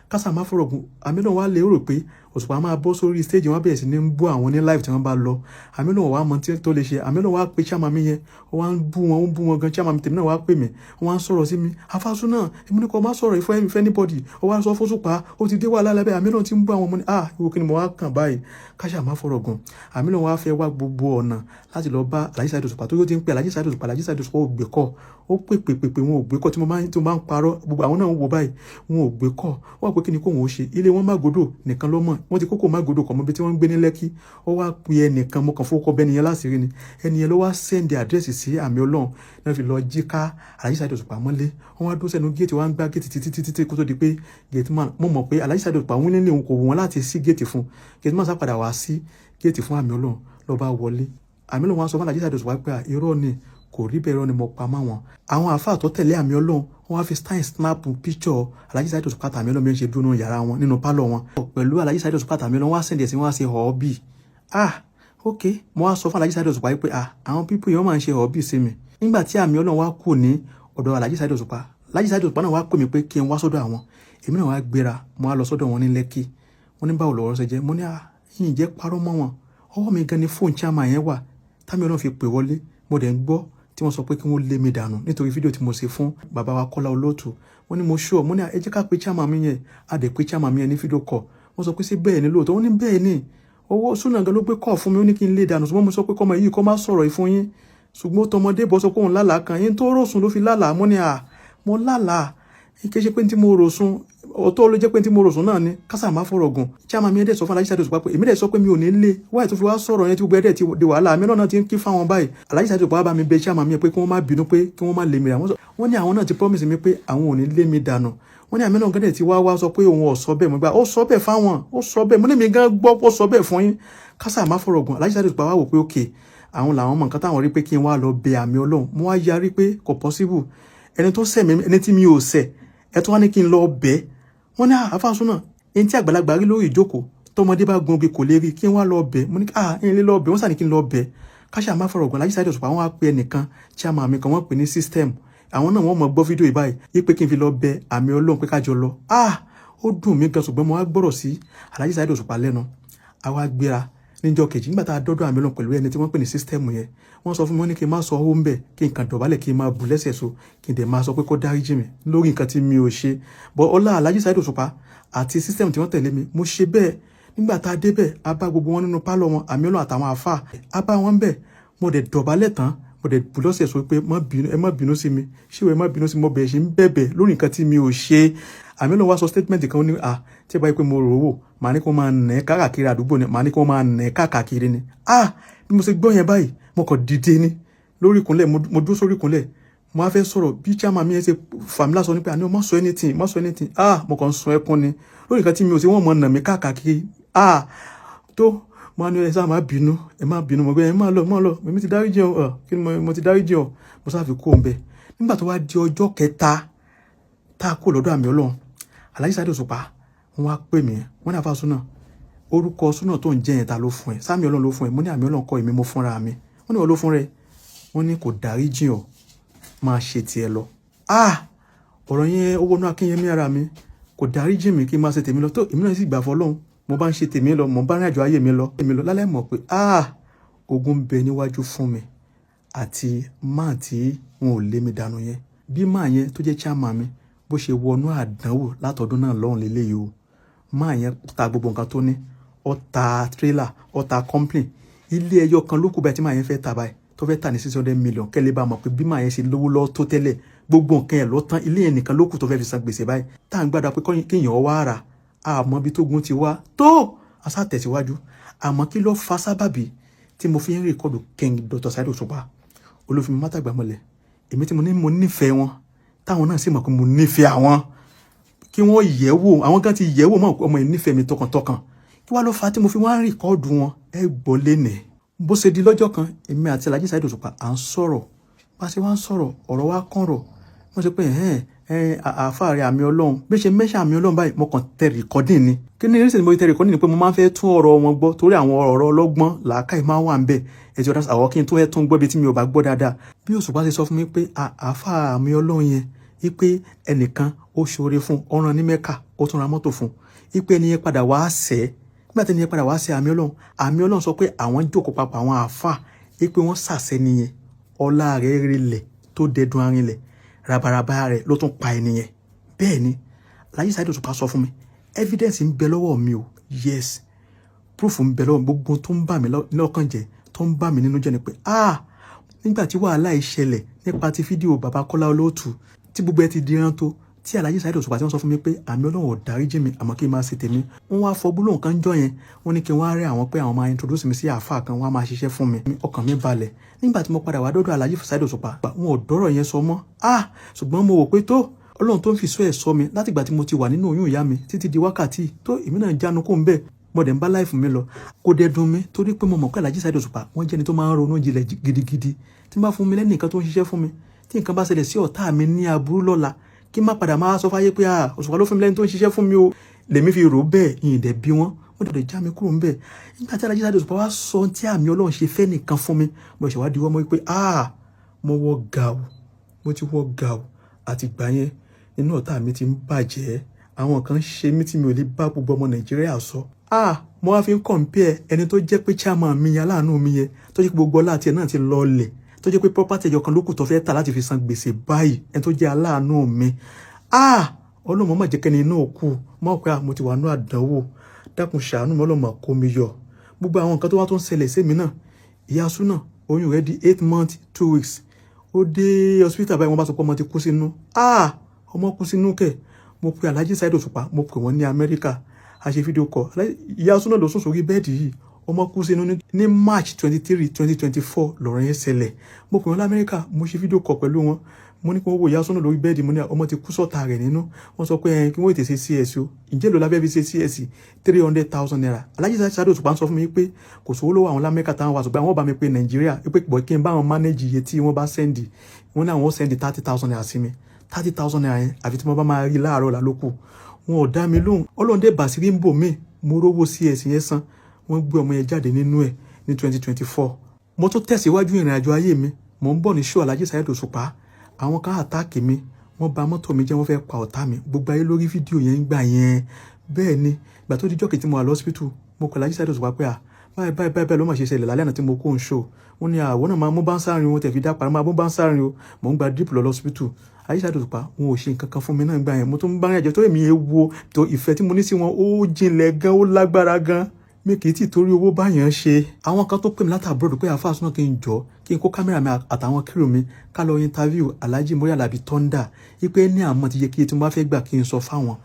Kásà má fọ̀rọ̀ gùn. Àmì Ọlọ́run wá lè rò pé Òṣùpá máa bọ́ sórí stage, wọ́n bẹ̀rẹ̀ sí ní bú àwọn ní live tí wọ́n bá lọ. Àmì Ọlọ́run wá mọ̀ tí tó lè ṣe. Àmì Ọlọ́run wá pe chairman mi yẹn, ó wá ń bú wọn gan. Chairman mi tèmi náà wá pè mí, ó wá ń sọ̀rọ̀ sí mi. Àfáàsúnà, èmi ní kò má sọ̀rọ̀ ìfẹ́ anybody. Ó wá sọ fún Òṣùpá, ó ti dé wàhálà lábẹ́. Àmì Ọlọ́run ti ń bú àwọn ọmọ ní ìwọ kí ni mo wá kàn báyìí. Kásà má fọ̀rọ̀ gùn. Àmì Ọlọ́run wá fẹ́ wá gbogbo ọ̀nà láti lọ bá Alhaji Saheed Òṣùpá tó yóò ti ń pè Alhaji Saheed Òṣùpá ò gbé kọ́. Ó pè wọn ò gbé kọ́ tí mo máa ń parọ́. gbogbo àwọn náà ń wo báyìí wọn ò gbé kọ́ wọ́n pé kí ni kó wọn ó ṣe ilé wọn Mágòdò nìkan ló mọ̀ wọ́n ti kókó Mágòdò kọ̀ mọ́ bí tí wọ́n ń gbé ní Lẹ́kí ó wá pe ẹnìkan mo kàn fowókọ́ bẹ́ẹ̀ nìyẹn láṣìírí ni ẹnìyẹn ló wá sẹ́ndì àdírẹ́sì sí Àmì Ọlọ́run náà fi lọ jí ká Alhaji Saheed Òṣùpá mọ́lé wọ́n wá dó sẹ́nu géètì wọ́n á gbá géètì títí kó tó di pé géètì man mo mọ̀ pé Alhaji Saheed Òṣùpá wọn nílé òun kò wọ́n láti sí géètì fún géètì man sápadà wá sí géètì fún Àmì Ọlọ́run ló bá wọlé Àmì Ọlọ́run wá sọ fún Alhaji Saheed Òṣùpá pé irọ́ ni kò rí bẹ́ẹ̀ irọ́ ni mo pa má wọn àwọn àfáà tó tẹ̀lé Àmì Ọlọ́run wọ́n wá fi stein snap picture Alhaji Saheed Òṣùpá àtàmì Ọlọ́run bí wọ́n ṣe dúró nínú yàrá wọn nínú pálọ̀ wọn pẹ̀lú Alhaji Saheed Òṣùpá àtàmì Ọlọ́run wá sẹ̀ǹdẹ̀ sí wọ́n wá ṣe họ́ọ̀bì ok mo wá sọ fún Alhaji Saheed Òṣùpá pé àwọn pípọ̀ yìí wọ́n máa ń ṣe họ́ọ̀bì sí mi nígbà tí Àmì Ọlọ́run wá kù ní ọ̀dọ̀ Alhaji Saheed Òṣùpá Alhaji Saheed Òṣùpá náà wá pè mí pé kí n wá sọ́dọ̀ àwọn èmi náà wá gbéra mo wá lọ sọ́dọ̀ wọn ní Lẹ́kì wọ́n ní báwo lọ́rọ̀ ṣe jẹ́ mo ní yìnyín jẹ́ parọ́ mọ́ wọn ọwọ́ mi gan ni fóònù chairman yẹn wà tàmí Ọlọ́run fi pè wọlé mo dẹ̀ ń gbọ́ tí wọ́n sọ pé kí wọ́n lé mi dànù nítorí fídíò tí mo ṣe fún bàbá wa Kọ́lá Olóòtú wọ́n ní mo ṣọ́ mo ní ẹ jẹ́ ká pe chairman mi yẹn a dẹ̀ pe chairman mi yẹn ní fídíò kọ̀ wọ́n sọ pé sí bẹ́ẹ̀ ni lóòótọ́ wọ́n ní bẹ́ẹ̀ ni owó súnà gan ló gbé kọ́ fún mi ó ní kí n lé dànù ṣùgbọ́n mo sọ pé kọ́mọ yìí kọ́ má sọ̀rọ̀ ìfún yín ṣùgbọ́n tọmọdé bọ́ sọ pé òun lálàá kan yín tó rọ̀sùn ló fi lálàá mo ní mo lálàá kì í ṣe pé tí mo rọ̀sùn ọ̀tọ̀ ló jẹ́ pé tí mo rọ̀sùn náà ni kásà má fọ̀rọ̀ gùn chairman mi ẹ̀dẹ̀ sọ fún Alhaji Saheed Òṣùpá pé èmi dẹ̀ sọ pé mi ò ní lé wáyé tó fi wá sọ̀rọ̀ yẹn tí gbogbo ẹ̀dẹ̀ ti di wàhálà Àmì Ọlọ́run náà ti ń kí fáwọn báyìí Alhaji Saheed Òṣùpá bá mi bẹ chairman mi pé kí wọ́n má bínú pé kí wọ́n má lé mi rà wọ́n ní àwọn náà ti promise mi pé àwọn ò ní lé mi dànù wọ́n ní Àmì Ọlọ́run gẹ́gẹ́ ti wá sọ pé òun ò sọ bẹ́ẹ̀ mo gbà ó sọ bẹ́ẹ̀ fáwọn ó sọ bẹ́ẹ̀ mo ní mi gan gbọ́ ó sọ bẹ́ẹ̀ fún yín kásà má fọ̀rọ̀ gùn Alhaji Saheed Òṣùpá wá wò pé okay àwọn làwọn mọ̀ nǹkan táwọn rí pé kí n wá lọ bẹ Àmì Ọlọ́run mo wá yarí pé kò possible ẹni tó ṣẹ̀ mí ẹni tí mi ò ṣẹ̀ ẹ tó wá ní kí n lọ bẹ̀ wọ́n ní àfáàsùn náà ẹni tí àgbàlagbà rí lórí ìjókòó tọmọdé bá gun obì kò lè rí kí n wá lọ bẹ̀ mo ní ẹni lè lọ bẹ̀ wọ́n sà ní kí n lọ bẹ̀ káṣà má fọ̀rọ̀ gùn Alhaji Saheed Òṣùpá wọ́n wá pe ẹnìkan chairman mi kan wọ́n pè ní system àwọn náà wọ́n mọ̀ gbọ́ fídíò ìbáyìí yí pé kí n fi lọ bẹ̀ Àmì Ọlọ́run pé kájọ lọ ó dùn mí gan ṣùgbọ́n mo wá gbọ́rọ̀ sí Alhaji Saheed Òṣùpá lẹ́nu àwa gbéra níjọ́ kejì nígbà tá a dọ́dọ̀ Àmì Ọlọ́run pẹ̀lú ẹni tí wọ́n pè ní system yẹn wọ́n sọ fún mi wọ́n ní kí n má sọ owó ń bẹ̀ kí n kàn dọ̀bálẹ̀ kí n máa bù lẹ́sẹ̀ so kí n dẹ̀ máa sọ pé kó dáríjì mi lórí nǹkan tí mi ò ṣe bọ́ ọlá Alhaji Saheed Òṣùpá àti system tí wọ́n tẹ̀lé mi mo ṣe bẹ́ẹ̀ nígbà tá a débẹ̀ a bá gbogbo wọn nínú pálọ̀ wọn Àmì Ọlọ́run àtàwọn àfà a bá wọn bẹ̀ mo dẹ̀ dọ̀bálẹ̀ tán mo dẹ̀ bù lọ́sẹ̀ so pé ẹ má bínú sí mi ṣíwẹ̀ ẹ má bínú sí mi mo bẹ̀ ṣe ń bẹ̀bẹ̀ lórí nǹkan tí mi ò ṣe Àmì Ọlọ́run wá sọ statement kan ní tí ẹ bá yẹ pé mo rò wò màá ní kó máa nẹ̀ káàkiri àdúgbò ni màá ní kó máa nẹ̀ káàkiri ni bí mo ṣe gbọ́ yẹn báyìí mo kàn dìde ni lórí ìkúnlẹ̀ mo dúró sórí ìkúnlẹ̀ mo á fẹ́ sọ̀rọ̀ bí chairman mi yẹn ṣe fàmílà sọ ní pé àní má sọ anything mo kàn ń sun ẹkún ni lórí nǹkan tí mi ò ṣe wọ́n mọ̀ nà mí káàkiri tó mo á ní ẹ sáà má bínú mo gbé ẹ má lọ èmi ti dáríjì ọ kí ni mo ti dáríjì ọ mo sáà fi kó o ń bẹ nígbà tó wá di ọjọ́ kẹta tá a kó lọ́dọ̀ Àmì Ọlọ́run Alhaji Saheed Òṣùpá wọ́n wá pè mí wọ́n ní àfa súnà orúkọ súnà tó ń jẹ́ yẹn ta ló fún ẹ sáàmì Ọlọ́run ló fún ẹ mo ní Àmì Ọlọ́run kọ́ èmi mo fúnra mi wọ́n ní wọ́n ló fún rẹ wọ́n ní kò dáríjì ọ máa ṣe tiẹ̀ lọ ọ̀rọ̀ yẹn ó wọnú akínyẹmí ara mi kò dáríjì mi kí n máa ṣe tèmi lọ tó èmi náà sì gbà fọlọ́run mo bá ń ṣe tèmi lọ mo bá rìn àjò ayé mi lọ lálẹ́ mọ̀ pé ogun ń bẹ níwájú fún mi àti máà tí wọn ò lé mi dànù yẹn bí máà yẹn tó jẹ́ chairman mi bó ṣe wọnú àdánwò látọdún náà lọ́rùn lélẹ́yìí o máà yẹn ta gbogbo nǹkan tó ní ó ta trailer ó ta company ilé ẹyọ kan ló kù báyìí tí máà yẹn fẹ́ ta báyìí tó fẹ́ tà ní 600 million kẹ́lẹ́ bá mọ̀ pé bí máà yẹn ṣe lówó lọ tó tẹ́lẹ̀ gbogbo nǹkan ẹ̀ lọ tán ilé yẹn nìkan ló kù tó fẹ́ fi san gbèsè báyìí tá à ń gbàdá pé kéèyàn wá rà àmọ́ bí tógun ti wá tó àṣà tẹ̀síwájú àmọ́ kí ló fa sábàbí tí mo fi ń rìkọ́dù King Dr. Saheed Òṣùpá olófin mátàgbà mọ́lẹ̀ èmi tí mo nífẹ̀ẹ́ wọn táwọn náà sì mọ̀ pé mo nífẹ̀ẹ́ àwọn kí wọ́n yẹ̀ wò àwọn kan ti yẹ̀ wò mọ́ ọmọ yìí nífẹ̀ẹ́ mi tọkàntọkàn kí wá ló fa tí mo fi wá ń rìkọ́dù wọn ẹ gbọ́ lénìí bó ṣe di lọ́jọ́ kan èmi àti Alhaji Saheed Òṣùpá à ń sọ̀rọ̀ bá ṣe wá ń sọ̀rọ̀ ọ̀rọ̀ wá kànrọ̀ wọ́n ṣe pé àáfàá rẹ̀ Àmì Ọlọ́run bí ṣe mẹ́ṣà Àmì Ọlọ́run báyìí mo kàn tẹ rìkọ́dìn ni kí ni reason mo tẹ rìkọ́dìn ni pé mo máa ń fẹ́ tún ọ̀rọ̀ wọn gbọ́ torí àwọn ọ̀rọ̀ ọlọ́gbọ́n làákàyè máa wà ń bẹ̀ ẹ̀jẹ̀ ọ̀dà àwọn kí n tó fẹ́ tún gbọ́ bí tí mi ò bá gbọ́ dáadáa bí Òṣùpá ṣe sọ fún mi pé àáfàá Àmì Ọlọ́run yẹn wípé ẹnìkan ó ṣoore fún ọ̀ràn ní Mẹ́kà ó tún ra mọ́tò fún wípé ẹni yẹn padà wá sẹ́ nígbà tí ẹni yẹn padà wá sẹ́ Àmì Ọlọ́run sọ pé àwọn jókòó papọ̀ àwọn àáfàá wípé wọ́n sàṣẹ́ nìyẹn ọlá rẹ̀ rilẹ̀ tó dẹdun arinlẹ̀ rabaraba rẹ̀ ló tún pa ẹni yẹn bẹ́ẹ̀ ni Alhaji Saheed Òṣùpá sọ fún mi evidence ń bẹ lọ́wọ́ mi o yes proof ń bẹ lọ́wọ́ gbogbo tó ń bà mí lọ́kàn jẹ́ tó ń bà mí nínú jẹ́ ni pé nígbà tí wàhálà ìṣẹ̀lẹ̀ nípa ti fídíò bàbá Kọ́lá Olóòtú tí gbogbo ẹ ti di rántó tí Alhaji Saheed Òṣùpá tí wọ́n sọ fún mi pé àmì Ọlọ́run ò dáríjì mi àmọ́ kí n máa ṣe tèmi wọ́n wá fọ gbólóhùn kan jọ yẹn wọ́n ní kí n wá rẹ́ àwọn pé àwọn máa introduce mi sí àáfàá kan wọ́n á máa ṣiṣẹ́ fún mi ọkàn mi balẹ̀ nígbà tí mo padà wá dọ́dọ̀ Alhaji Saheed Òṣùpá wọn ò dọ́rọ̀ yẹn sọ mọ́ ṣùgbọ́n mo wò pé tó Ọlọ́run tó ń fi sọ ẹ̀ sọ mi láti ìgbà tí mo ti wà nínú oyún ìyá mi títí di wákàtí tó èmi náà jánu kó ń bẹ̀ mo dẹ̀ ń bá láìfù mi lọ kó dẹ̀ dùn mí torí pé mo mọ̀ pé Alhaji Saheed Òṣùpá wọ́n jẹ́ni tó máa ń ronú jinlẹ̀ gidigidi tí n bá fún mi lẹ́nu nǹkan tó ń ṣiṣẹ́ fún mi tí nǹkan bá ṣẹlẹ̀ sí ọ̀tá mi ní aburú lọ́la kí n má padà máa sọ fáyé pé Òṣùpá ló fún mi lẹ́ni tó ń ṣiṣẹ́ fún mi o lèmi fi rò bẹ́ẹ̀ ìyìn dẹ̀ bí wọ́n dẹ̀ já mi kúrò ńbẹ̀ nígbà tí Alhaji Saheed Òṣùpá wá sọ tí àmì Ọlọ́run ṣe fẹ́ nìkan fún mi mo ṣe wá di wọ́n mọ́ pé mo wọ́ gàù mo ti wọ́ gàù àti gbà yẹn inú ọ̀tá mi ti ń bàjẹ́ àwọn kan ṣe mí tí mi ò lè bá gbogbo ọmọ Nàìjíríà sọ mo wá fi ń compare ẹni tó jẹ́ pé chairman mi yẹn aláàánú mi yẹn tó jẹ́ pé gbogbo ọlá tiẹ̀ náà ti lọlẹ̀ tó jẹ́ pé property ẹ̀jọ̀ kan lókùn tó fẹ́ tà láti fi san gbèsè báyìí ẹni tó jẹ́ aláàánú mi Ọlọ́run má jẹ́ kẹ́ni náà kú mọ́ pé mo ti wà ní àdánwò dákun ṣàánú mi Ọlọ́run má kó mi yọ gbogbo àwọn nǹkan tó wá tó ń ṣẹlẹ̀ sí mi náà ìyá Súnà oyún rẹ̀ di 8 months 2 weeks ó dé hospital báyìí wọ́n bá sọ pé ọmọ ti kú sínú ọmọ kú sínú kẹ̀ mo pe Alhaji Saheed Òṣùpá mo pè wọ́n ní Amẹ́ríkà a ṣe fídíò kọ ìyá Súnà ló sùn sórí bẹ́ẹ̀dì yìí ọmọ kú sínú ní March 23 2024 lọ́rọ̀ yẹn ṣẹlẹ̀ mo pè wọ́n l'Amẹ́ríkà mo ṣe fídíò kọ pẹ̀lú wọn mo ní kí wọ́n wo ìyá Súnà lórí bẹ́ẹ̀dì mo ní ọmọ ti kú sọ́ta rẹ̀ nínú wọ́n sọ pé kí wọ́n tètè ṣe CS o ǹjẹ́ ló lábẹ́ fi ṣe CS 300,000 naira Alhaji Saheed Òṣùpá sọ fún mi pé kò sówó lọ́wọ́ àwọn l'Amẹ́ríkà táwọn wà ṣùgbọ́n àwọn bá mi pé Nàìjíríà pé pọ̀ kí n bá wọn manage iye tí wọ́n bá sẹ́ndì wọ́n ní àwọn sẹ́ndì 30,000 naira sí mi 30,000 naira yẹn àfi tí mo bá máa rí láàárọ̀ lálókù wọn ò dá mi lóhùn Ọlọ́run dé bàṣírí ń bò mí mo rówó CS yẹn san wọ́n gbé ọmọ yẹn jáde nínú ẹ̀ ní 2024 mo tún tẹ̀síwájú ìrìn àjò ayé mi mo ń bọ̀ ní show Alhaji Saheed Òṣùpá àwọn kan àtáàkì mi wọ́n bà mọ́tò mi jẹ́ wọ́n fẹ́ pa ọ̀tá mi gbogbo ayé lórí fídíò yẹn ń gbà yẹn bẹ́ẹ̀ ni ìgbà tó di jọ́kì tí mo wà lọ́sípítù mo kọ̀ Alhaji Saheed Òṣùpá pé báyìí ló mà ṣe ṣẹlẹ̀ lálẹ́ àná tí mo kó ń show wọ́n ní àwọn náà máa mú bá ń sáárín wọn tẹ̀ fi dá parí máa mú bá ń sáárín o mò ń gba drip lọ lọ́sípítù Alhaji Saheed Òṣùpá wọn ò ṣe nǹkan kan fún mi náà gbà yẹn mo tún ń bá rìn àjọ tó èmi ewo tó ìfẹ́ tí mo ní sí wọn ó jinlẹ̀ gan ó lágbára gan mi kì í tí torí owó báyàn ṣe àwọn kan tó pè mí láti abroad pé àfáà Súnà kí n jọ kí n kó kámẹ́rà mi àtàwọn kírò mi ká lọ interview Alhaji Muriu Alabi Thunder ipe ní àmọ́ ti yẹ kí tí mo bá fẹ́ gbà kí n sọ fáwọn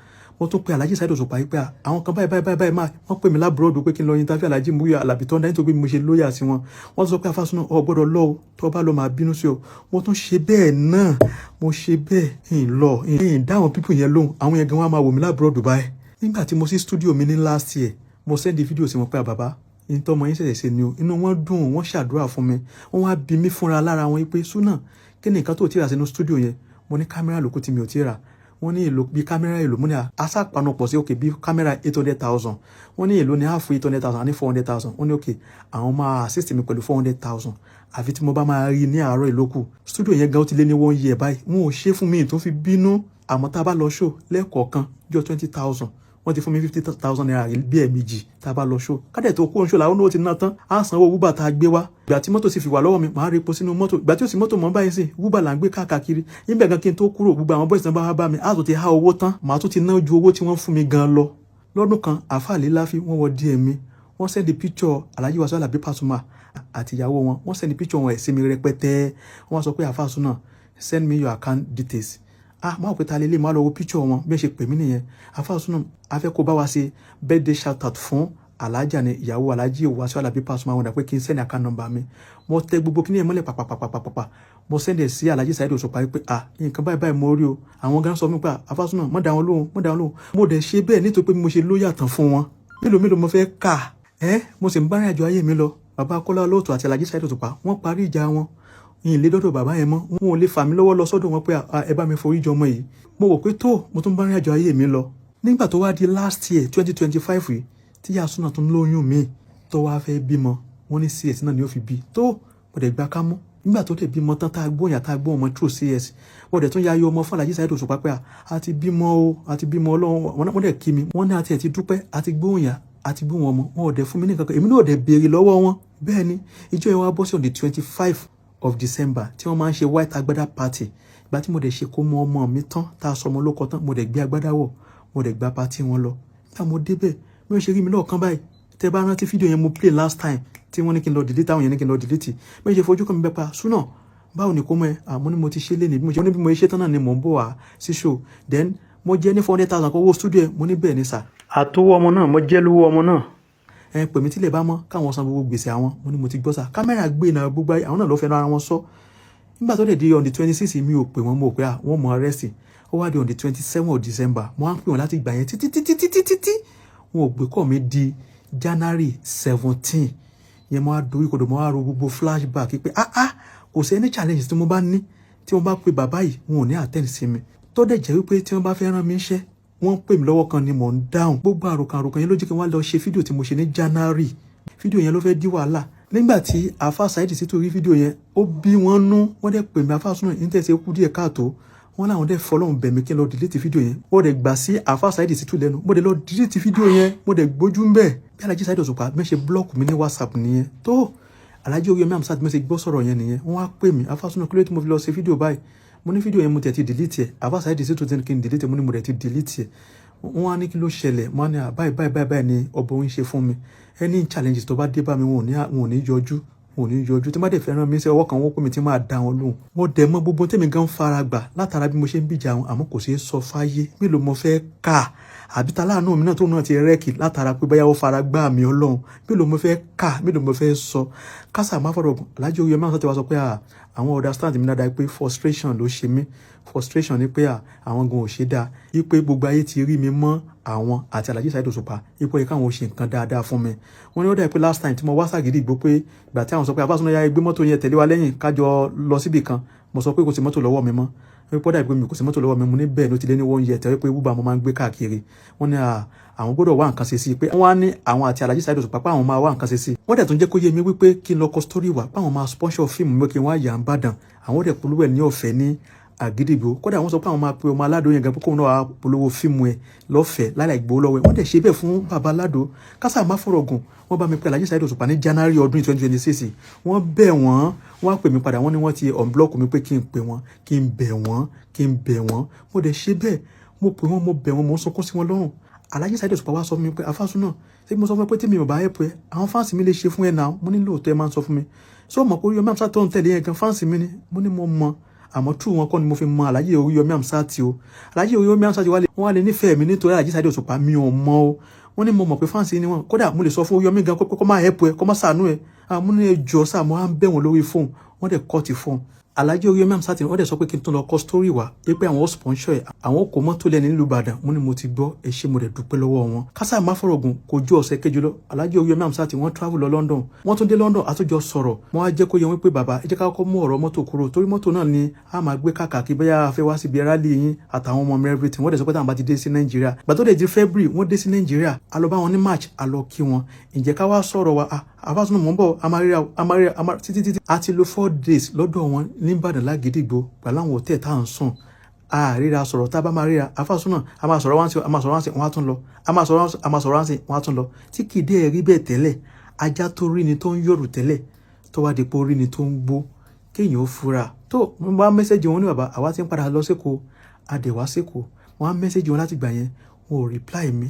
mo tún pe Alhaji Saheed Òṣùpá pé àwọn kan báyìí máa wọ́n pè mí lábroad pé kí n lọ interview Alhaji Muriu Alabi Thunder nítorí mo ṣe lóyà sí wọn wọ́n sọ pé àfáà Súnà o gbọ́dọ̀ lọ tó bá lọ máa bínú sí ọ mo tún ṣe bẹ́ẹ̀ náà mo ṣe bẹ́ẹ̀ ń dá àwọn people yẹn lóhùn àwọn yẹn gan wọ́n máa wò mí lábroad báyìí nígbà tí mo sí studio mi ní last year mo send fídíò sí wọn pé bàbá ìtọ́mọ yín ṣẹ̀ṣẹ̀ ṣe ni o inú wọn dùn wọ́n ṣàdúrà fún mi wọ́n wá bí mi fúnra lára wọn pé Súnà kí ni nǹkan tó ti rà sínú studio yẹn mo ní kámẹ́rà lókù tí mi ò ti rà wọ́n ní èlò bí kámẹ́rà èlò mo ní asápanupọ̀ sí òkè bí kámẹ́rà 800,000 wọ́n ní èlò ní half 800,000 àní 400,000 wọ́n ní òkè àwọn máa assist mi pẹ̀lú 400,000 àfi tí mo bá máa rí ní àárọ̀ ìlókù studio yẹn gan ó ti lé ní 1 year báyìí wọn ò ṣe fún mi tó fi bínú àmọ́ tá a bá lọ show lẹ́ẹ̀kọ̀ọ̀kan jọ 20,000 wọ́n ti fún mi 50,000 naira bí ẹ̀ẹ̀mejì tá a bá lọ show kádẹ̀ tó kó ń show làwọn náà ti ná tán á sanwó wúbà tá a gbé wá ìgbà tí mọ́tò sì fi wà lọ́wọ́ mi màá repo sínú mọ́tò ìgbà tí ó sì mọ́tò mọ́ báyìí sí wúbà là ń gbé káàkiri níbẹ̀ gan kí n tó kúrò gbogbo àwọn boys náà bá wá bá mi á tó ti há owó tán màá tó ti ná ju owó tí wọ́n fún mi gan lọ lọ́dún kan àfáà líláfi wọ́n wọ DM mi wọ́n send picture Alhaji Wasiu Alabi Pasuma àti ìyàwó wọn wọ́n send picture wọn ẹ̀ sí mi rẹpẹtẹ wọ́n sọ pé àfáà Súnà send me your account details máa pè ta lélẹ̀ máa lọ wo picture wọn bí ẹ ṣe pè mí nìyẹn àfáà Súnà a fẹ́ kó bá wa ṣe birthday shout out fún Alhaja ni ìyàwó Alhaji Wasiu Alabi Pasuma wọn dà pé kí n send account number mi mo tẹ gbogbo kí ni ẹ mọ́lẹ̀ pàpàpàpàpà mo send ẹ̀ sí Alhaji Saheed Òṣùpá pé nǹkan báyìí mo rí o àwọn gan sọ mí pé àfáà Súnà mọ́ dá wọn lóhùn mo dẹ̀ ṣe bẹ́ẹ̀ nítorí pé mo ṣe lóyà tán fún wọn mélòó mo fẹ́ kà mo sì ń bá rìn àjò ayé mi lọ bàbá Kọ́lá Olóòtú àti Alhaji Saheed Òṣùpá wọ́n parí ìjà wọn yìí lé dọ́dọ̀ bàbá yẹn mọ́ wọn ò lè fà mí lọ́wọ́ lọ sọ́dọ̀ wọn pé ẹ bá mi forí jọ ọmọ yìí mo wò pé tó mo tún bá rìn àjò ayé mi lọ nígbà tó wá di last year 2025 yìí tí ìyá Súnà tún lóyún mi tó wá fẹ́ bímọ wọn ní CS náà ni ó fi bí tó mo dẹ̀ gbá kámú nígbà tó lè bímọ tán tá a gbóyàn tá a gbó ọmọ true CS wọ́n dẹ̀ tún ya ayọ̀ ọmọ fún Alhaji Saheed Òṣùpá pé àti bímọ Ọlọ́run wọ́n dẹ̀ kí mi wọ́n ní àti ẹ̀ ti dúpẹ́ àti gbóyàn àti gbó wọn ọmọ wọn ò dẹ̀ fún mi ní kankan èmi náà ò dẹ̀ béèrè lọ́wọ́ wọn bẹ́ẹ̀ ni ìjọ yẹn wá bọ́ sí on the 25 of December tí wọ́n máa ń ṣe white agbada party ìgbà tí mo dẹ̀ ṣe kó mọ ọmọ mi tán tá a sọ ọmọ lóko tán mo dẹ̀ gbé agbada wọ̀ mo dẹ̀ gba party wọn lọ nígbà mo débẹ̀ bí wọ́n ṣe rí mi lọ́ọ̀kan báyìí tẹ́ bá rántí fídíò yẹn mo play last time tí wọ́n ní kí n lọ delete àwọn yẹn ní kí n lọ delete bí wọ́n ṣe fojú kan mi bẹ́ẹ̀ pa Súnà báwo ni kó mọ́ ẹ àmọ́ ni mo ti ṣe léni bí mo ṣe tán náà ni mò ń bọ̀ wá sí show then mo jẹ́ ní 400,000 kó owó studio ẹ̀ mo ní bẹ́ẹ̀ ni sà. àtọwọ́ ọmọ náà mo jẹ́ lówó ọmọ náà pè mí tílẹ̀ bá mọ́ káwọn san gbogbo gbèsè àwọn mo ní mo ti gbọ́ sà kámẹ́rà gbé náà gbogbo àwọn náà ló fẹ́ ara wọn sọ nígbà tó dẹ̀ di on the 26 mi ò pè wọ́n mo pé wọ́n mọ arrest ó wá di on the 27 of December mo á ń pè wọ́n láti gbà yẹn títí wọn ò gbé kọ́ mi di January 17 yẹn mo á dorí kodò mo á ro gbogbo flashback pé kò sí any challenge tí mo bá ní tí wọ́n bá pe bàbá yìí wọn ò ní attend sí mi tó dẹ̀ jẹ́ wípé tí wọ́n bá fẹ́ rán mi iṣẹ́ wọ́n pè mí lọ́wọ́ kan ni mò ń dáhùn gbogbo àròkàn yẹn ló jẹ́ kí wọ́n lọ ṣe fídíò tí mo ṣe ní January fídíò yẹn ló fẹ́ dí wàhálà nígbà tí àáfà Saheed Shittu rí fídíò yẹn ó bí wọ́n nú wọ́n dẹ̀ pè mí àáfà Sunna ní tẹ̀sí kú díẹ̀ káàtó wọ́n láwọn dẹ̀ fọlọ́run bẹ̀ mí kí n lọ delete fídíò yẹn wọ́n dẹ̀ gbà sí àáfà Saheed Shittu lẹ́nu mo dẹ̀ lọ delete fídíò yẹn mo dẹ̀ gbójú ń bẹ̀ bí Alhaji Saheed Osupa mẹ́ṣe blọ́ọ̀kù mi ní WhatsApp nìyẹn tó Alhaji Oriyomi Hamzat mẹ́ṣe gbọ́ sọ̀rọ̀ yẹn nìyẹn wọ́n á pè mí àáfà Sunna kí ló tí mo fi lọ ṣe fídíò báyìí mo ní fídíò yẹn mo tẹ̀ ti delete ẹ̀ àáfà Saheed Shittu tí kí n delete mo ní mo tẹ̀ ti delete ẹ̀ wọ́n á ní kí ló ṣẹlẹ̀ wọ́n á ní báyìí ni ọbọ̀ ń ṣe fún mi any challenges tó bá dé bá mi wọn ò ní yọjú tí má dẹ̀ fẹ́ràn mi sí ọwọ́ kan wọ́n pè mí tí máa dá wọn lóhùn mo dẹ̀ mọ́ gbogbo tèmi gan fara gbà látara bí mo ṣe ń bìjà wọn àmọ́ kò ṣeé sọ fáyé mélòó mo fẹ́ kà àbí ta láàánú mi náà tó náà ti rẹ́ẹ̀kì látara pé báyà ó fara gbá mi Ọlọ́run mélòó mo fẹ́ kà mélòó mo fẹ́ sọ kásà má fọ̀rọ̀ Alhaji Oriyomi Hamzat wá sọ pé àwọn understand mi dáadáa pé frustration ló ṣe mí frustration ni pé àwọn gan ò ṣe dáa wípé gbogbo ayé ti rí mi mọ́ àwọn àti Alhaji Saheed Osupa ipò yìí káwọn ò ṣe nǹkan dáadáa fún mi wọ́n ní ó dà pé last time tí mo wá Ṣàgídìgbò pé ìgbà tí àwọn sọ pé Àfà Sunna ya gbé mọ́tò yẹn tẹ̀lé wa lẹ́yìn kájọ lọ síbì kan mo sọ pé kò sí mọ́tò lọ́wọ́ mi mọ́ wípé ó dà pé mi kò sí mọ́tò lọ́wọ́ mi mo ní bẹ́ẹ̀ ló ti lé ní 1 year tẹ̀wé pé wúbà mo máa ń gbé káàkiri wọ́n ní àwọn gbọ́dọ̀ wá nǹkan ṣe sí pé wọ́n á ní àwọn àti Alhaji Saheed Osupa pé àwọn máa wá nǹkan ṣe sí wọ́n dẹ̀ tún jẹ́ kó yé mi wípé kí n lọ kọ story wá pé àwọn máa sponsor fíìmù mi kí n wá yà ń bàdàn àwọn dẹ̀ polówó ẹ̀ ní ọ̀fẹ́ ní Àgídìgbò kódà wọ́n sọ pé àwọn máa pe ọmọ Aládò yẹn gan pé kóun náà wá polówó fíìmù ẹ̀ lọ́fẹ̀ẹ́ láì gbowó lọ́wọ́ ẹ̀ wọ́n dẹ̀ ṣe bẹ́ẹ̀ fún bàbá Aládò kásà má fọ̀rọ̀ gùn wọ́n bá mi pé Alhaji Saheed Osupa ní January ọdún 2026 wọ́n bẹ̀ wọ́n á pè mí padà wọ́n ní wọ́n ti unblock mi pé kí n pè wọ́n kí n bẹ̀ wọ́n mo dẹ̀ ṣe bẹ́ẹ̀ mo pè wọ́n mo bẹ̀ wọ́n mo sunkún sí wọn lọ́rùn Alhaji Saheed Osupa wá sọ fún mi pé Àfà Sunna ṣé mo sọ fún ẹ pé tí mi ò bá help ẹ àwọn fáǹsì mi lè ṣe fún ẹ náà mo ní lóòótọ́ ẹ máa ń sọ fún mi ṣé o mọ̀ pé Oriyomi Hamzat tó ń tẹ̀lé yẹn gan fáǹsì mi ni mo ní mo mọ̀ àmọ́ true wọn kọ́ ni mo fi mọ Alhaji Oriyomi Hamzat o Alhaji Oriyomi Hamzat wọ́n wá lè nífẹ̀ẹ́ mi nítorí Alhaji Saheed Osupa mi ò mọ̀ o wọ́n ní mo mọ̀ pé fáǹsì ni wọn kódà mo lè sọ fún Oriyomi gan kó má help ẹ kó má ṣàánú ẹ mo ní ẹjọ́ sáà mo á ń bẹ̀ wọ́n lórí fóònù wọ́n dẹ̀ kọ́ ti fóònù Alhaji Oriyomi Hamzat wọ́n dẹ̀ sọ pé kí n tún lọ kọ story wa pé àwọn sponsor ẹ̀ àwọn kò mọ́tò lẹ́ni nílùú Ìbàdàn mo ní mo ti gbọ́ ẹ ṣé mo dẹ̀ dúpẹ́ lọ́wọ́ wọn kásá má fọ̀rọ̀ gùn kò ju ọ̀sẹ̀ kejì lọ Alhaji Oriyomi Hamzat wọ́n travel lọ London wọ́n tún dé London àtúnjọ sọ̀rọ̀ wọ́n á jẹ́ kó yẹ wọ́n pé bàbá ẹ jẹ́ ká kọ́kọ́ mú ọ̀rọ̀ mọ́tò kúrò torí mọ́tò náà ni a máa gbé káàkiri bóyá a fẹ́ wá síbi rally yín àtàwọn ọmọ mi everything wọ́n dẹ̀ sọ pé táwọn bá ti dé sí Nàìjíríà gbà tó dẹ̀ di February wọ́n dé sí Nàìjíríà a lọ bá wọn ní March a lọ kí wọn ǹjẹ́ ká wá sọ̀rọ̀ wa Àfà Sunna mò ń bọ̀ amáríra títí a ti lo 4 days lọ́dọ̀ wọn ní Ìbàdàn l'Àgídìgbò pẹ̀lú àwọn hòtẹ́ẹ̀ tá à ń sùn àríra sọ̀rọ̀ tá a bá máa ríra Àfà Sunna a máa sọ̀rọ̀ wáńsí wọ́n á tún lọ a máa sọ̀rọ̀ wáńsí wọ́n á tún lọ tí kì í dé rí bẹ́ẹ̀ tẹ́lẹ̀ ajá tó rí ni tó ń yọ̀rù tẹ́lẹ̀ tó wá di pé ó rí ni tó ń gbó kéèyàn ó fura tó mo bá mẹ́sẹ̀jì wọn ní bàbá àwa ti ń padà lọ sékòó adẹ̀wá sékòó wọ́n á mẹ́sẹ̀jì wọn láti gbà yẹn wọn ò reply mi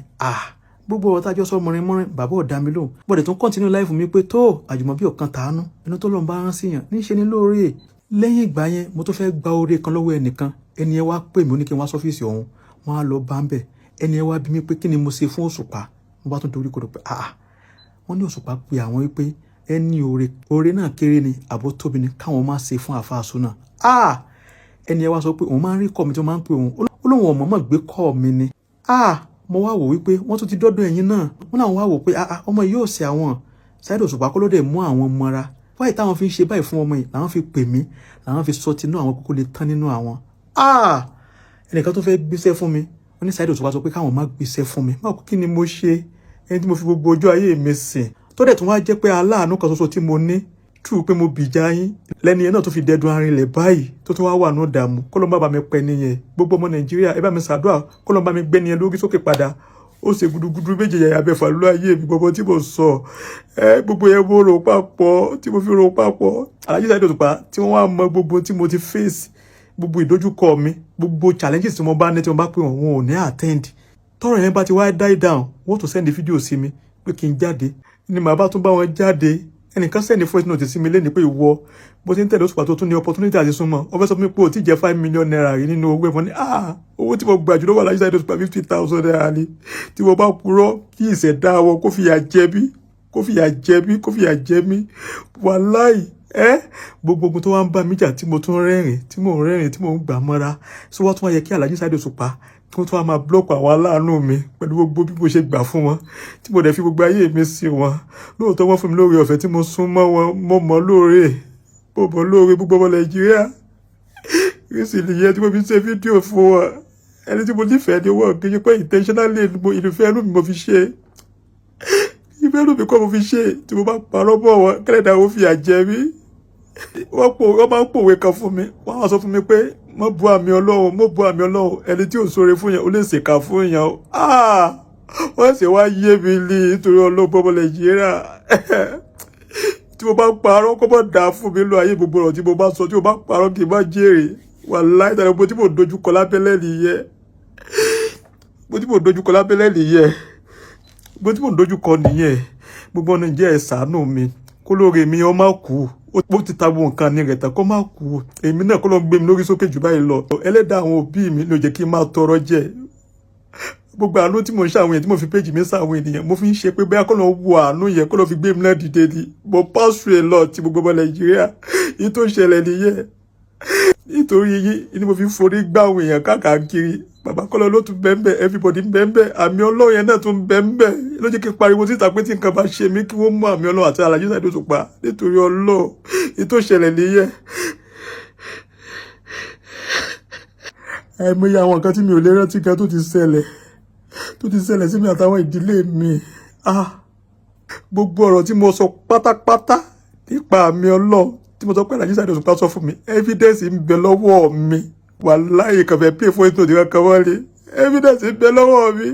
gbogbo ọ̀rọ̀ tájọ́ sọ mọ̀rin bàbá ò dá mi lóhùn bọ́dẹ̀ tó ń continue life mi pé tó àjùmọ̀bí ọ̀kan tàánú ẹni tó lọ́n bá rán síyàn níṣe ni lóore lẹ́yìn ìgbà yẹn mo tó fẹ́ gba oore kan lọ́wọ́ ẹnìkan ẹni ẹ wá pè mí ó ní kí n wá sọ́fíìsì ọ̀hún wọ́n á lọ bá ń bẹ̀ ẹni ẹ wá bí mi pé kí ni mo ṣe fún Òṣùpá mo bá tún dorí kodò pé wọ́n ní Òṣùpá pé àwọn wípé ẹni oore náà kéré ni àbó tóbi ni káwọn má ṣe fún Àfà Sunna ẹni ẹ wá sọ pé òun máa ń rí kọ́ mi tí wọ́n máa ń pè òun ó lóun ọ̀mọ̀ọ́mọ̀ gbé kọ́ mi ni mo wá wò wípé wọ́n tún ti dọ́dọ̀ ẹ̀yin náà wọ́n náà wá wò pé ọmọ yìí yóò ṣe àwọn Saheed Osupa kó ló dẹ̀ mú àwọn mọ́ra wáyé táwọn fi ń ṣe báyìí fún ọmọ yìí làwọn fi pè mí làwọn fi sọ tinú àwọn kókó lè tán nínú àwọn. ẹnìkan tó fẹ́ gbéṣẹ́ fún mi wọ́n ní Saheed Osupa sọ pé káwọn má gbéṣẹ́ fún mi báwo kí ni mo ṣe ẹni tí mo fi gbogbo ọjọ́ ayé mi sìn tó dẹ̀ tún wá jẹ́ pé aláàánú kan ṣoṣo tí mo ní true pé mo bìjà yín lẹ́ni yẹn náà tó fi dẹdun arinlẹ̀ báyìí tó tún wá wà ní ìdààmú kó ló ń bá mi pẹ́ nìyẹn gbogbo ọmọ Nàìjíríà ẹ bá mi ṣàdúrà kó ló ń bá mi gbé nìyẹn lórí sókè padà ó ṣe gudugudu méje yàyà bẹ́fà ló ayé mi gbogbo tí mo sọ gbogbo yẹn mo rò papọ̀ tí mo fi rò papọ̀ Alhaji Saheed Osupa tí wọ́n wá mọ gbogbo tí mo ti face gbogbo ìdojúkọ mi gbogbo challenges tí mo bá ní tí mo bá pè wọ́n ò ní attend tọ́rọ̀ yẹn bá ti wá die down wọ́n tún send fídíò sí mi pé kí n jáde ni màá bá tún bá wọn jáde ẹnìkan sẹ́ni voice note sí mi lẹ́ni pé ìwọ bó ti ń tẹ̀lé Òṣùpá tó tún ní opportunity àti súnmọ́ ọ fẹ́ sọ fún mi pé o ti jẹ́ 5 million naira rí nínú owó ẹ̀fọn ní owó tí mo gbà jù lọ́wọ́ Alhaji Saheed Òṣùpá 50,000 naira ni tí mo bá purọ́ kí ìṣẹ̀dá wọn kó fìyà jẹ mí wàláì gbogbo ogun tó wá ń bá mi jà tí mo tún rẹ́rìn tí mò ń gbà mọ́ra sọ wọ́n tún wá yẹ kí Alhaji Saheed Òṣùpá kí wọ́n tún wá máa blọ́ọ̀kù àwọn aláàánú mi pẹ̀lú gbogbo bí mo ṣe gbà fún wọn tí mo dẹ̀ fi gbogbo ayé mi sí wọn lóòótọ́ wọ́n fún mi lóore ọ̀fẹ́ tí mo sún mọ́ wọn mo mọ̀ lóore gbogbo ọmọ Nàìjíríà kìsì nìyẹn tí mo fi ṣe fídíò fún wọn ẹni tí mo nífẹ̀ẹ́ ni wọ́n kì í ṣe pé intentionally ìfẹ́ inú mi mo fi ṣe ìfẹ́ inú mi kọ́ mo fi ṣe tí mo bá parọ́ mọ́ wọn kẹ́lẹ́dà ó fi àjẹ mi wọ́n máa ń pòwe kan fún mi wọ́n á sọ fún mi pé mo bu àmì Ọlọ́run ẹni tí ò sóre fún yẹn ó lè ṣèkà fún yẹn wọ́n sì wá yé mi ní nítorí ọlọ́gbọ́n ọmọ Nàìjíríà tí mo bá ń parọ́ kó mọ̀ dáa fún mi lọ ayé gbogbo ọ̀rọ̀ tí mo bá sọ tí mo bá parọ́ kí n má jèrè wàláhì tàbí bó tí mo dojúkọ lábẹ́lẹ̀ nìyẹn gbogbo Nàìjíríà ẹ ṣàánú mi kó lóore mi ọ má kú ó ti ta gbogbo nǹkan ní rẹ̀ tán kó má kú èmi náà kó lọ gbé mi lórí sókè jù báyìí lọ ẹlẹ́dàá àwọn òbí mi ló jẹ́ kí n máa tọrọ jẹ gbogbo àánú tí mo ń ṣàwọn èèyàn tí mo fi péjì mi ṣàwọn ènìyàn mo fi ń ṣe pé bẹ́ẹ̀ kó lọ wo àánú yẹn kó lọ fi gbé mi náà dìde ni mo pass through a lot ti gbogbo ọmọ Nàìjíríà yìí tó ṣẹlẹ̀ nìyẹn nítorí yìí ni mo fi forí gbá àwọn èèyàn káàkiri bàbá Kọ́lá ló tún bẹ́ẹ̀ everybody bẹ́ẹ̀ àmì Ọlọ́run yẹn náà tún bẹ́ẹ̀ ló jẹ́ kí n pariwo síta pé tí nǹkan bá ṣe mí kí wọ́n mú àmì Ọlọ́run àti Alhaji Saheed Òṣùpá nítorí Ọlọ́run yìí tó ṣẹlẹ̀ nìyẹn. àìmọye àwọn nǹkan tí mi ò lè rántí kan tó ti ṣẹlẹ̀ sí mi àtàwọn ìdílé mi gbogbo ọ̀rọ̀ tí mo sọ pátápátá nípa àmì Ọlọ́run tí mo sọ pé Alhaji Saheed Òṣùpá sọ fún mi evidence ń bẹ lọ́wọ́ mi wàláhì kan fẹ́ pay fún ètò ìdíwọ́ kan wọlé evidence ń bẹ lọ́wọ́ mi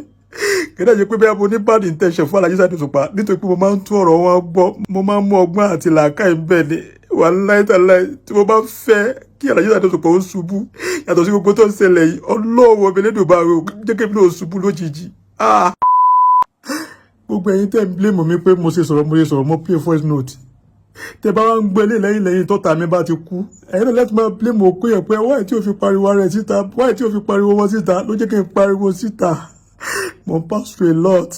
kìdá jẹ́ pé bí mo ní bad intention fún Alhaji Saheed Òṣùpá nítorí pé mo máa ń tún ọ̀rọ̀ wọn gbọ́ mo máa ń mú ọgbọ́n àti làákàyè bẹ́ẹ̀ ni wàláhì tàláhì tí mo bá fẹ́ kí Alhaji Saheed Òṣùpá ó ṣubú yàtọ̀ sí gbogbo tó ń ṣẹlẹ̀ yìí Ọlọ́run ọbẹ̀ lẹ́dùn bá rò jẹ́ kí èmi náà ṣubú lójijì. gbogbo ẹ̀yin tẹ́ ń blame mi pé mo sọ̀rọ̀ mo play voice note tẹ́ bá ń gbé lẹ́yìn tọ́ta mi bá ti kú ẹ̀yin náà lẹ́tí máa blame òkú yẹn pé wáyé tí ó fi pariwo rẹ̀ síta wáyé tí ó fi pariwo wọn síta ló jẹ́ kí n pariwo síta mo pass through a lot.